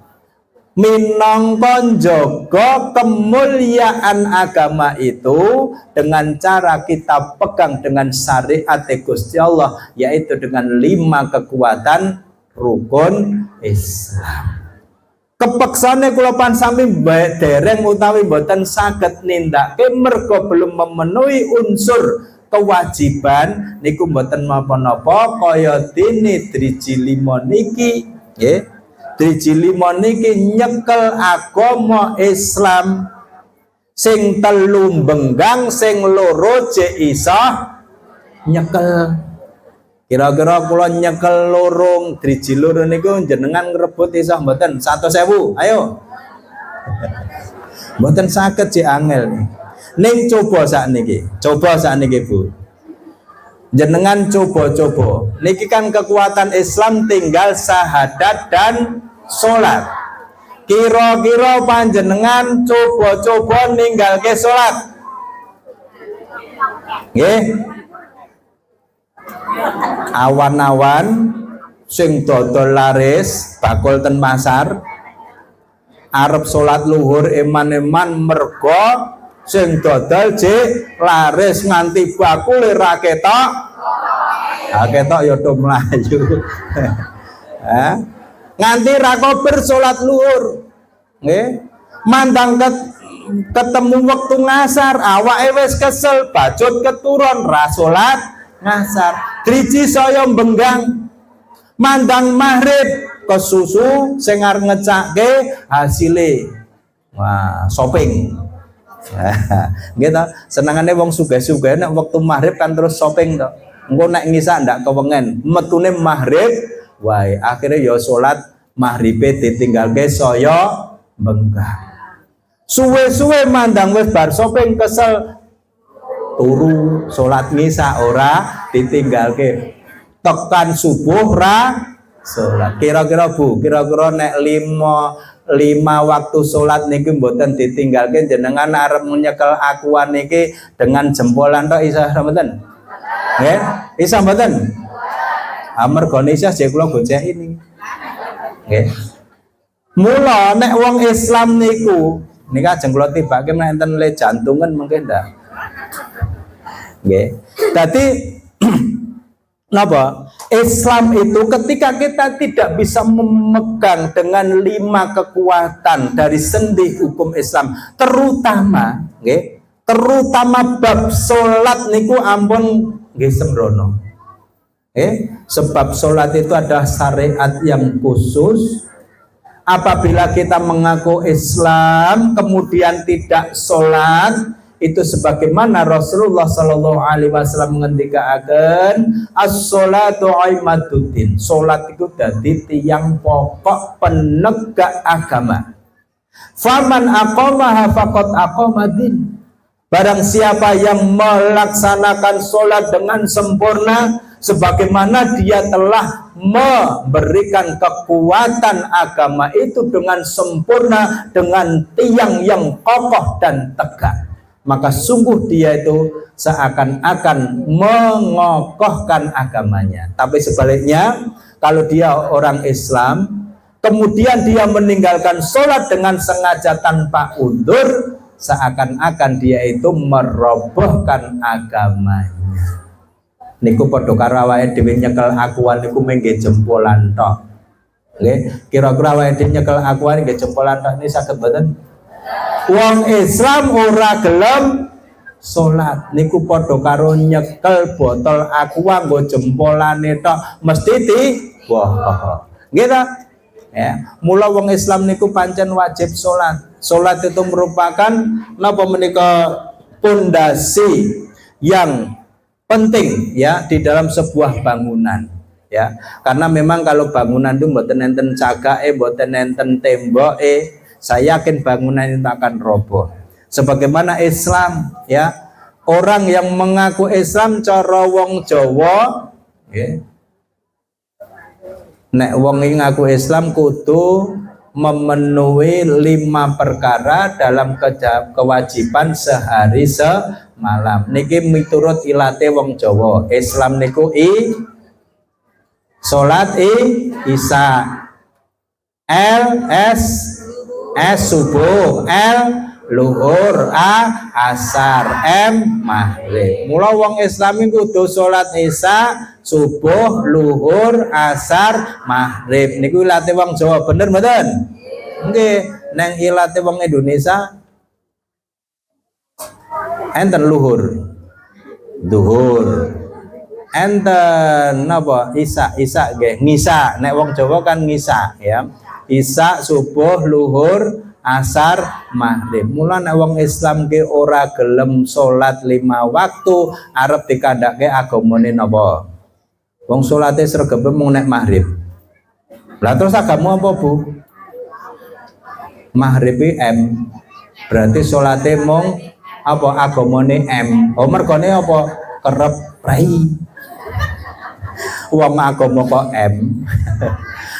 Minangka njaga kemuliaan agama itu dengan cara kita pegang dengan syariat Gusti Allah, yaitu dengan 5 kekuatan rukun Islam. Kepeksane kula sami dereng utawi mboten saged nindakake mergo belum memenuhi unsur kewajiban niku mboten napa-napa kaya dene driji 5 niki nggih. Driji 5 niki nyekel agama Islam, sing 3 benggang, sing 2 jek iso nyekel. Kira-kira kula nyekel lorong driji loro niku jenengan ngrebut isih mboten 100.000. Ayo. Mboten saged sih angel. Ning coba sakniki Bu. Jenengan coba. Niki kan kekuatan Islam tinggal syahadat dan sholat. Kira-kira panjenengan coba ninggalke sholat. Nggih. Awan-awan sing dodol laris bakul ten pasar arep salat luhur eman-eman mergo sing dodol jek laris nganti bakule ra ketok. Ketok ya do mlayu. Nganti ra kober salat luhur. Nggih. Mandang ketemu wektu ngasar awake wis kesel bajut keturun ra salat ngasar. Driji saya benggang mandang maghrib kesusu sing arep ngecake hasile shopping. Nggih ta, senengane wong sugih-sugih nek wektu maghrib kan terus shopping to. Engko nek ngisa ndak kewengen, metune maghrib wae akhirnya ya salat maghribe ditinggalke saya benggang. Suwe-suwe mandang wis bar shopping kesel turu salat ngisa ora ditinggalke tekan subuh ra salat. Kira-kira nek 5 waktu salat niki mboten ditinggalke jenengan arep nyekel akuan niki dengan jempolan tok isa mboten? Nggih, isa mboten? Amarga isa jek kula bocah ini. Nggih. Mula nek wong Islam niku nika ajeng kula tibake nek enten le jantungan mungkin ndak. Nggih. Dadi napa? Islam itu ketika kita tidak bisa memegang dengan 5 kekuatan dari sendi hukum Islam, terutama nggih, terutama bab salat niku ampun nggih sembrono. Sebab salat itu ada syariat yang khusus. Apabila kita mengaku Islam kemudian tidak salat, itu sebagaimana Rasulullah Shallallahu Alaihi Wasallam mengendikakan as-sholatu aimaduddin. Salat itu dadi tiang pokok penegak agama. Faman aqamaha faqad aqamadin. Barang siapa yang melaksanakan salat dengan sempurna, sebagaimana dia telah memberikan kekuatan agama itu dengan sempurna, dengan tiang yang kokoh dan tegak, maka sungguh dia itu seakan-akan mengokohkan agamanya. Tapi sebaliknya, kalau dia orang Islam kemudian dia meninggalkan sholat dengan sengaja tanpa undur, seakan-akan dia itu merobohkan agamanya. Niku padha karo awake dhewe nyekel akuan niku mengke jempolan tok. Nggih, kira-kira awake dhewe nyekel akuan nggih jempolan tok ini saged mboten? Wong Islam ora gelem salat niku padha karo nyekel botol aqua nggo jempolane tok mesti wah. Nggih ta? Ya, mula wong Islam niku pancen wajib salat. Salat itu merupakan napa menika pondasi yang penting ya di dalam sebuah bangunan ya. Karena memang kalau bangunan itu mboten enten cagake, mboten enten temboke, saya yakin bangunan itu akan roboh. Sebagaimana Islam ya, orang yang mengaku Islam cara wong Jawa ya, nek wong ngaku Islam kudu memenuhi 5 perkara dalam kewajiban sehari semalam. Niki miturut ilate wong Jawa. Islam niku salat isya, subuh, luhur, asar, maghrib. Mula wong Islam iku kudu salat isya, subuh, luhur, asar, maghrib. Niku ilate wong Jawa, bener mboten? Nggih, nang ilate wong Indonesia enten luhur, duhur, enten napa isya nggih, ngisa. Nek wong Jawa kan ngisa ya. Isya, subuh, luhur, asar, maghrib. Mula nek wong Islam ki ora gelem salat 5 waktu arep dikandhake agamane napa? Wong salate sregepe mung nek maghrib. Lah terus agama apa, Bu? Maghrib M. Berarti salate mung apa agamane M. Oh mergone apa? Kerep rai. Wong agama kok M.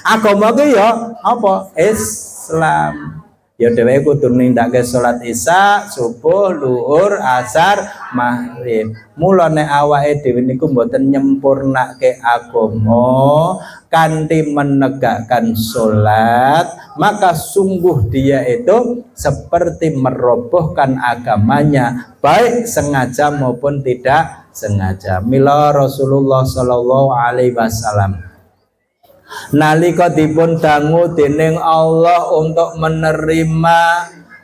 Agama ki ya apa? Islam. Ya dheweke kudu nindakake salat Isya, subuh, luhur, asar, maghrib. Mula nek awake dhewe niku mboten nyempurnake agama kanthi menegakkan salat, maka sungguh dia itu seperti merobohkan agamanya, baik sengaja maupun tidak sengaja. Mila Rasulullah sallallahu alaihi wasallam nalika dipun dangu dening Allah untuk menerima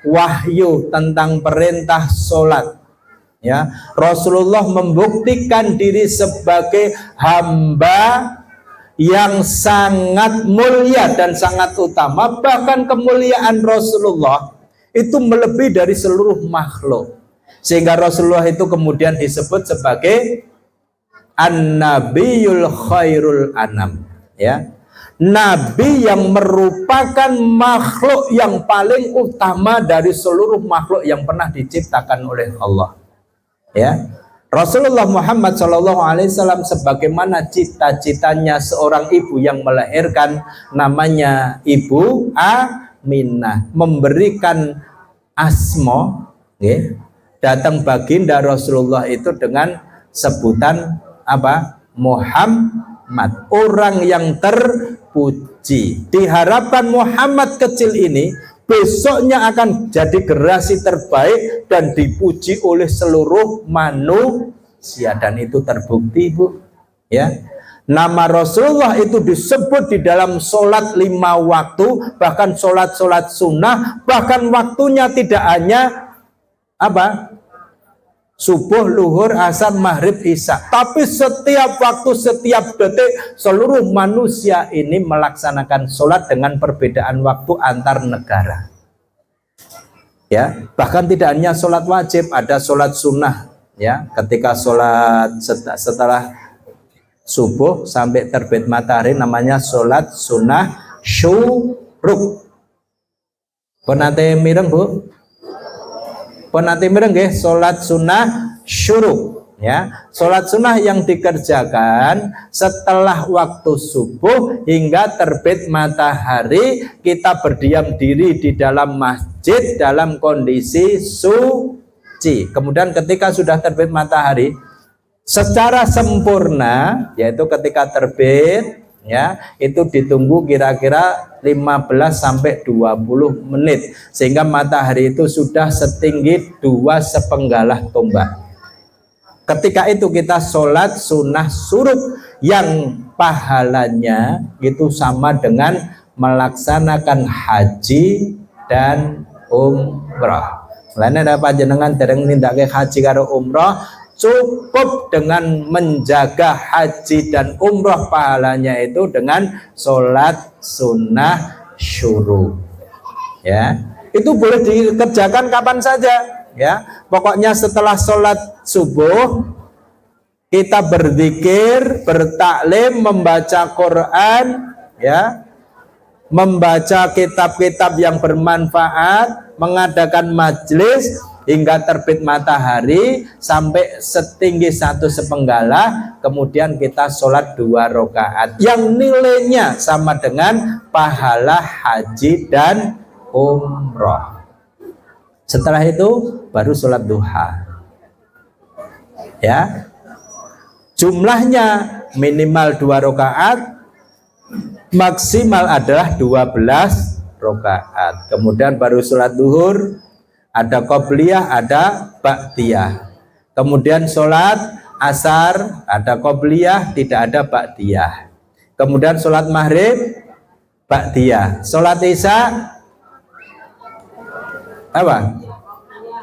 wahyu tentang perintah salat, ya, Rasulullah membuktikan diri sebagai hamba yang sangat mulia dan sangat utama. Bahkan kemuliaan Rasulullah itu melebihi dari seluruh makhluk, sehingga Rasulullah itu kemudian disebut sebagai An-Nabiyul Khairul Anam, ya, Nabi yang merupakan makhluk yang paling utama dari seluruh makhluk yang pernah diciptakan oleh Allah, ya. Rasulullah Muhammad SAW sebagaimana cita-citanya seorang ibu yang melahirkan, namanya Ibu Aminah, memberikan asma, ya, datang baginda Rasulullah itu dengan sebutan apa? Muhammad, orang yang terpuji. Diharapkan Muhammad kecil ini besoknya akan jadi generasi terbaik dan dipuji oleh seluruh manusia, dan itu terbukti, Bu, ya. Nama Rasulullah itu disebut di dalam sholat 5 waktu, bahkan sholat-sholat sunnah, bahkan waktunya tidak hanya apa? Subuh, luhur, asar, maghrib, isya, tapi setiap waktu, setiap detik seluruh manusia ini melaksanakan sholat dengan perbedaan waktu antar negara, ya. Bahkan tidak hanya sholat wajib, ada sholat sunnah, ya. Ketika sholat setelah subuh sampai terbit matahari namanya sholat sunnah syuruk. Penate mireng, Bu? Penate mireng nggih, salat sunnah syuruk, ya. Salat sunnah yang dikerjakan setelah waktu subuh hingga terbit matahari, kita berdiam diri di dalam masjid dalam kondisi suci. Kemudian ketika sudah terbit matahari secara sempurna, yaitu ketika terbit, ya, itu ditunggu kira-kira 15 sampai 20 menit sehingga matahari itu sudah setinggi 2,5 tombak. Ketika itu kita sholat sunnah syuruk yang pahalanya itu sama dengan melaksanakan haji dan umrah. Lainnya ada panjenengan dereng nindakake haji karo umrah, cukup dengan menjaga haji dan umroh pahalanya itu dengan sholat sunnah syuruk, ya. Itu boleh dikerjakan kapan saja, ya. Pokoknya setelah sholat subuh kita berzikir, bertaklim, membaca Quran, ya, membaca kitab-kitab yang bermanfaat, mengadakan majelis hingga terbit matahari sampai setinggi 1,5, kemudian kita sholat 2 rakaat yang nilainya sama dengan pahala haji dan umroh. Setelah itu baru sholat duha, ya. Jumlahnya minimal 2 rakaat, maksimal adalah 12 rakaat. Kemudian baru sholat duhur, ada qobliyah, ada ba'diyah. Kemudian sholat asar, ada qobliyah, tidak ada ba'diyah. Kemudian sholat maghrib, ba'diyah. Sholat isya apa?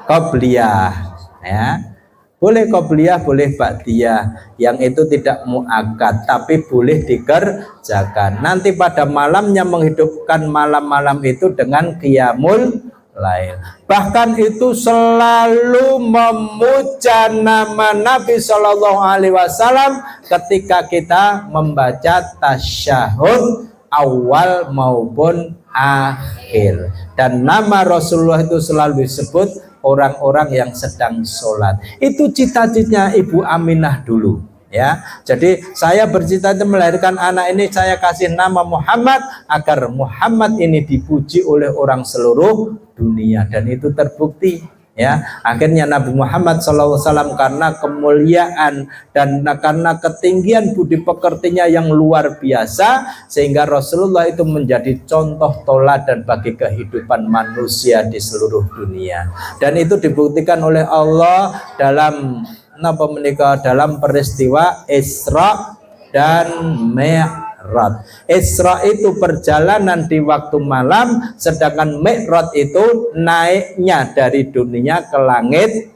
Qobliyah, ya. Boleh qobliyah, boleh ba'diyah. Yang itu tidak muakkad, tapi boleh dikerjakan. Nanti pada malamnya menghidupkan malam-malam itu dengan qiyamul lain. Bahkan itu selalu memuja nama Nabi Shallallahu Alaihi Wasallam ketika kita membaca tasyahud awal maupun akhir. Dan nama Rasulullah itu selalu disebut orang-orang yang sedang sholat. Itu cita-citanya Ibu Aminah dulu, ya. Jadi saya bercita-cita melahirkan anak ini, saya kasih nama Muhammad agar Muhammad ini dipuji oleh orang seluruh dunia, dan itu terbukti, ya. Akhirnya Nabi Muhammad SAW karena kemuliaan dan karena ketinggian budi pekertinya yang luar biasa, sehingga Rasulullah itu menjadi contoh teladan bagi kehidupan manusia di seluruh dunia. Dan itu dibuktikan oleh Allah dalam dalam peristiwa Isra dan Mi'raj. Isra itu perjalanan di waktu malam, sedangkan Mi'raj itu naiknya dari dunia ke langit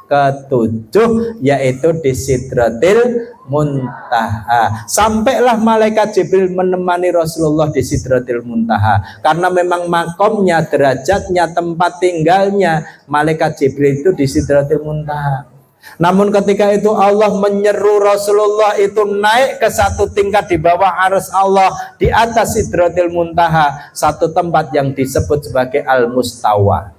ketujuh, yaitu di Sidratil Muntaha. Sampailah malaikat Jibril menemani Rasulullah di Sidratil Muntaha, karena memang makomnya, derajatnya, tempat tinggalnya malaikat Jibril itu di Sidratil Muntaha. Namun ketika itu Allah menyeru Rasulullah itu naik ke satu tingkat di bawah arsy Allah, di atas Sidratil Muntaha, satu tempat yang disebut sebagai Al-Mustawa.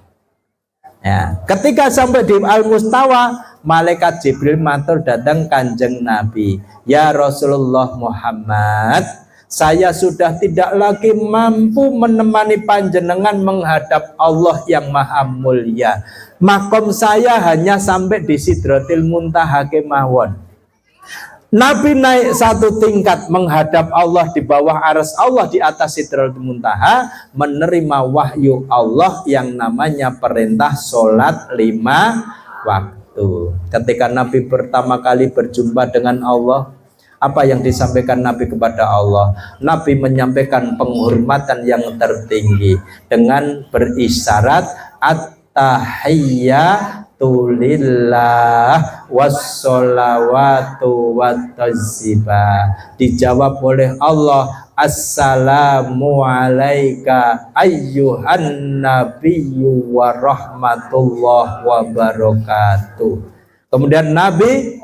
Ya, ketika sampai di Al-Mustawa, malaikat Jibril matur datang Kanjeng Nabi, "Ya Rasulullah Muhammad, saya sudah tidak lagi mampu menemani panjenengan menghadap Allah yang maha mulia. Makom saya hanya sampai di Sidratil Muntaha kemawon." Nabi naik satu tingkat menghadap Allah di bawah arsy Allah, di atas Sidratil Muntaha, menerima wahyu Allah yang namanya perintah sholat 5 waktu. Ketika Nabi pertama kali berjumpa dengan Allah, apa yang disampaikan Nabi kepada Allah? Nabi menyampaikan penghormatan yang tertinggi dengan berisyarat at-tahiyyatu lillah wassolawatu wattazibah. Dijawab oleh Allah, assalamu alaika ayyuhan nabiyyu wa rahmatullah wa barakatuh. Kemudian Nabi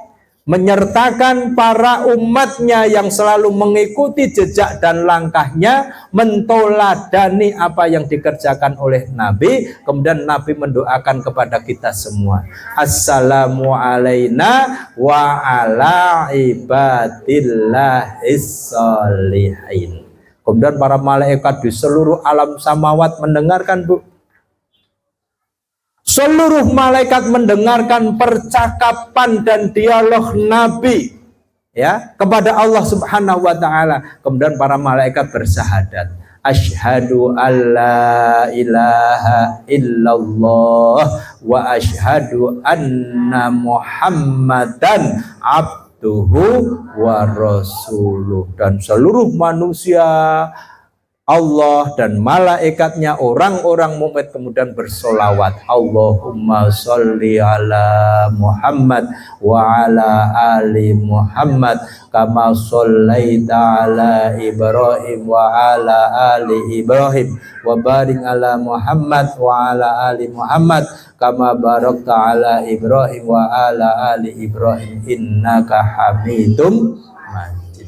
menyertakan para umatnya yang selalu mengikuti jejak dan langkahnya, mentoladani apa yang dikerjakan oleh Nabi. Kemudian Nabi mendoakan kepada kita semua, assalamu alaina wa ala ibadillahis sholihin. Kemudian para malaikat di seluruh alam samawat mendengarkan, Bu. Seluruh malaikat mendengarkan percakapan dan dialog Nabi, ya, kepada Allah Subhanahu wa taala. Kemudian para malaikat bersyahadat, asyhadu alla ilaha illallah wa asyhadu anna Muhammadan abduhu wa rasuluh. Dan seluruh manusia, Allah dan malaikatnya, orang-orang mukmin kemudian bersolawat, Allahumma sholli ala Muhammad wa ala ali Muhammad kama shollaita ala Ibrahim wa ala ali Ibrahim wa barik ala Muhammad wa ala ali Muhammad kama barakta ala Ibrahim wa ala ali Ibrahim innaka hamidum majid.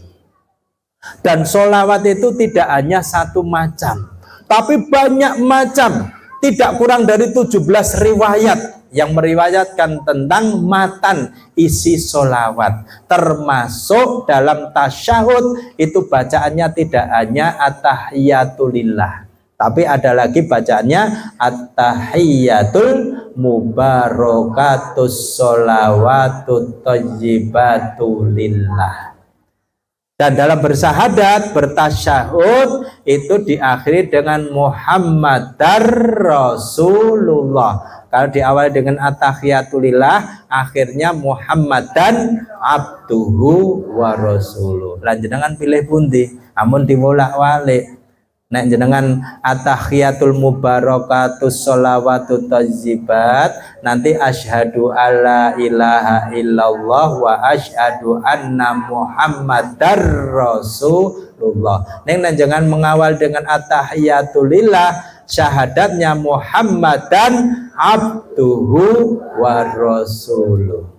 Dan sholawat itu tidak hanya satu macam, tapi banyak macam. Tidak kurang dari 17 riwayat yang meriwayatkan tentang matan isi sholawat. Termasuk dalam tasyahud itu bacaannya tidak hanya at-tahiyatulillah, tapi ada lagi bacaannya at-tahiyatul mubarakatus sholawatut thayyibatulillah. Dan dalam bersyahadat, bertasyahud itu diakhiri dengan Muhammadar Rasulullah. Kalau diawali dengan at-tahiyatulillah, akhirnya Muhammadan abduhu wa rasuluh. Lan jenengan pilih pundi, amun diwolak-walik. Nek jenengan at-tahiyatul mubarakatus sholawatut thayyibat, nanti asyhadu alla ilaha illallah wa asyhadu anna Muhammadar Rasulullah. Nek jangan mengawal dengan at-tahiyatulillah, syahadatnya Muhammadan abduhu wa rasuluh.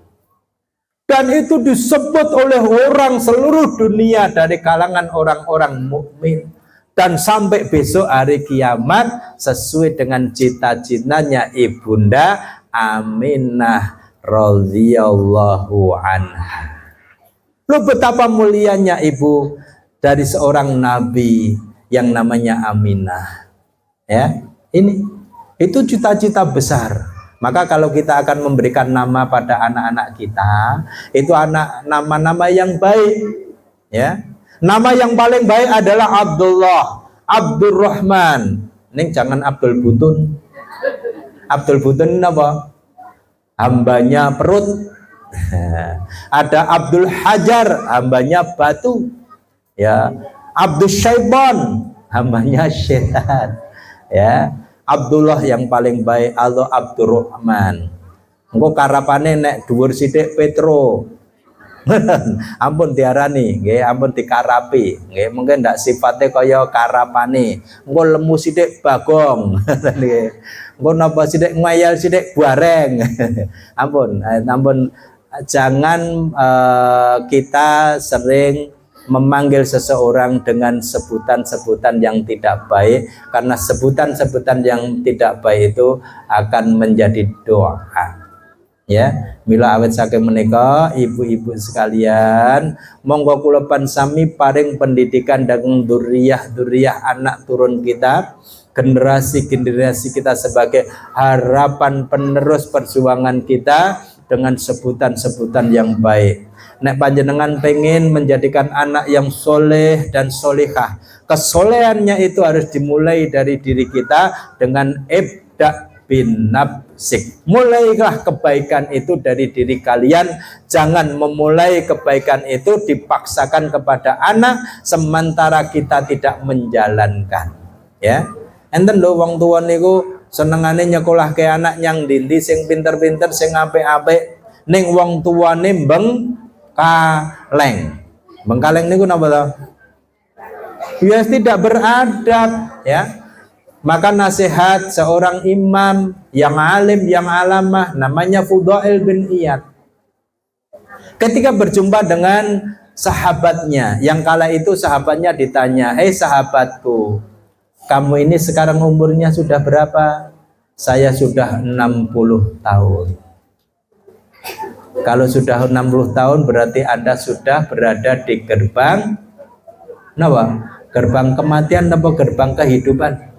Dan itu disebut oleh orang seluruh dunia dari kalangan orang-orang mukmin. Dan sampai besok hari kiamat sesuai dengan cita-citanya Ibunda Aminah radhiyallahu anha. Loh, betapa mulianya ibu dari seorang nabi yang namanya Aminah. Ya, itu cita-cita besar. Maka kalau kita akan memberikan nama pada anak-anak kita, itu nama-nama yang baik, ya. Nama yang paling baik adalah Abdullah, Abdurrahman. Ini jangan Abdul Butun. Abdul Butun apa? Hambanya perut. Ada Abdul Hajar, hambanya batu. Ya, Abdul Syaiban, hambanya setan. Ya, Abdullah yang paling baik, Allah Abdurrahman. Engko karapane nek dhuwur sithik Petro. Ampun diarani, nggih, ampun dikarapi, nggih, mungkin ndak sifatnya kaya karapane. Engko lemu sithik Bagong. Nggih. Engko napa sithik ngayal sithik Bareng. Ampun, jangan kita sering memanggil seseorang dengan sebutan-sebutan yang tidak baik, karena sebutan-sebutan yang tidak baik itu akan menjadi doa. Ya, mila awet saking menika ibu-ibu sekalian, monggo kula pansami paring pendidikan dan duriyah anak turun kita, generasi-generasi kita sebagai harapan penerus perjuangan kita dengan sebutan-sebutan yang baik. Nek panjenengan pengen menjadikan anak yang soleh dan solihah, kesolehannya itu harus dimulai dari diri kita dengan ibda bin nafsik. Mulailah kebaikan itu dari diri kalian. Jangan memulai kebaikan itu dipaksakan kepada anak sementara kita tidak menjalankan. Ya, enten lho wong tuwa niku senengane nyekolahke anak yang ndi sing pinter-pinter, sing apik-apik, ning wong tuwane bengkaleng. Bengkaleng niku napa to? Ya, tidak beradab, ya. Maka nasihat seorang imam yang alim, yang alamah, namanya Fudail bin Iyad. Ketika berjumpa dengan sahabatnya, yang kala itu sahabatnya ditanya, "Hei sahabatku, kamu ini sekarang umurnya sudah berapa?" "Saya sudah 60 tahun. Kalau sudah 60 tahun berarti Anda sudah berada di gerbang napa? Gerbang kematian atau gerbang kehidupan?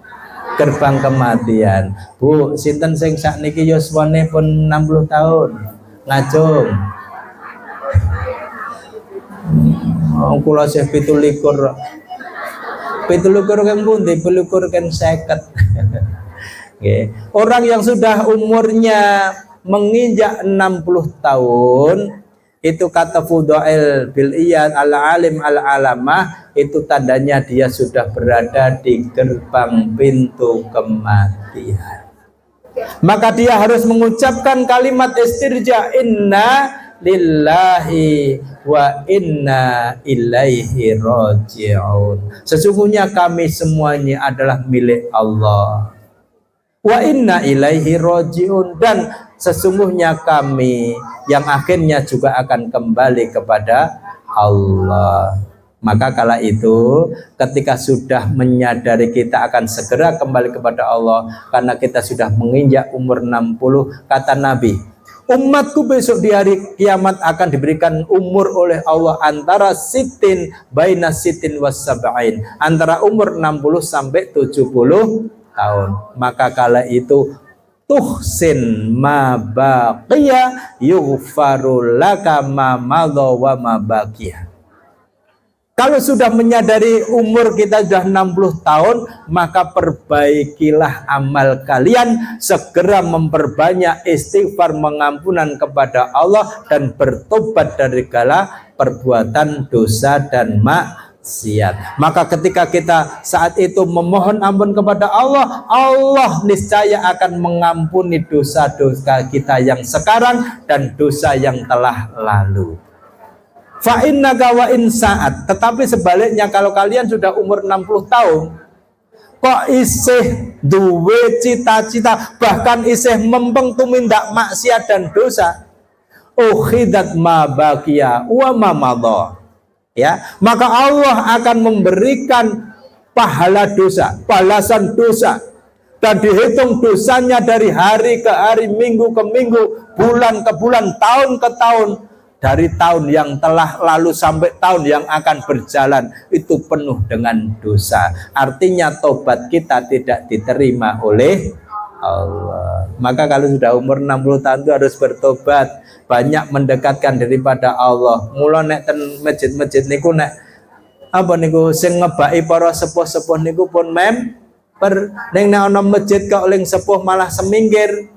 Gerbang kematian. Bu, sinten sing sakniki yuswane pun 60 tahun. Ngajung. Kula sih 17. 17 kan pundi? 17 kan 50. Okay. Orang yang sudah umurnya menginjak 60 tahun, itu kata Fudail bil Iyad al-alim al-alamah, itu tandanya dia sudah berada di gerbang pintu kematian. Maka dia harus mengucapkan kalimat istirja, inna lillahi wa inna ilaihi raji'un. Sesungguhnya kami semuanya adalah milik Allah. Wa inna ilaihi raji'un, dan sesungguhnya kami yang akhirnya juga akan kembali kepada Allah. Maka kala itu ketika sudah menyadari kita akan segera kembali kepada Allah karena kita sudah menginjak umur 60, kata Nabi, umatku besok di hari kiamat akan diberikan umur oleh Allah antara sitin baina sitin was sab'ain, antara umur 60 sampai 70 tahun. Maka kala itu tuhsin ma baqiya yughfaru laka ma madha wa ma baqiya. Kalau sudah menyadari umur kita sudah 60 tahun, maka perbaikilah amal kalian, segera memperbanyak istighfar, mengampunan kepada Allah, dan bertobat dari segala perbuatan dosa dan maksiat. Maka ketika kita saat itu memohon ampun kepada Allah, Allah niscaya akan mengampuni dosa-dosa kita yang sekarang dan dosa yang telah lalu. Fa innaka wa in sa'at. Tetapi sebaliknya kalau kalian sudah umur 60 tahun, kok isih duwe cita-cita, bahkan isih mempeng tumindak maksiat dan dosa, ukhidat ma baqiya wa ma madha, ya, maka Allah akan memberikan pahala dosa, balasan dosa, dan dihitung dosanya dari hari ke hari, minggu ke minggu, bulan ke bulan, tahun ke tahun, dari tahun yang telah lalu sampai tahun yang akan berjalan itu penuh dengan dosa. Artinya tobat kita tidak diterima oleh Allah. Maka kalau sudah umur 60 tahun itu harus bertobat, banyak mendekatkan daripada Allah. Mula nek ten masjid-masjid niku nek apa niku sing ngebaki para sepuh-sepuh niku pun ning nek ana masjid kok ling sepuh malah seminggir.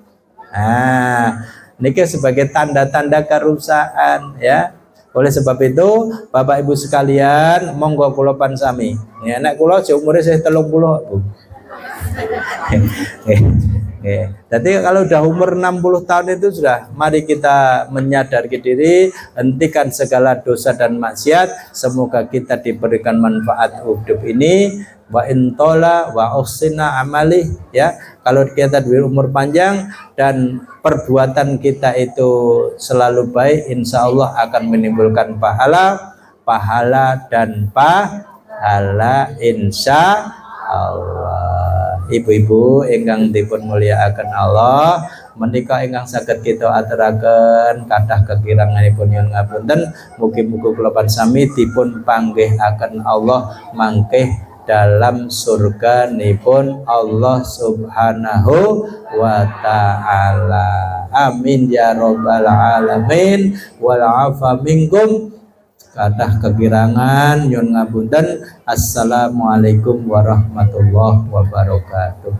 Niki sebagai tanda-tanda kerusakan, ya. Oleh sebab itu, Bapak Ibu sekalian, monggo kula pansami. Ya, nek kula umure saya 30, Bu. Jadi kalau udah umur 60 tahun itu sudah, mari kita menyadarkan diri, hentikan segala dosa dan maksiat. Semoga kita diberikan manfaat hidup ini. Wa intola wa usina amali, ya. Kalau kita berumur panjang dan perbuatan kita itu selalu baik, insya Allah akan menimbulkan pahala dan pahala, insya Allah. Ibu-ibu ingkang dipun mulyakaken Allah, menika ingkang saged kita aturaken kathah kekiranganipun nyuwun ngapunten. Mugi-mugi kula pansami dipun panggihaken Allah mangkih dalam surga nipun Allah subhanahu wa ta'ala. Amin ya rabbal alamin. Wal afa minkum. Kathah kekirangan nyuwun ngapunten. Assalamualaikum warahmatullahi wabarakatuh.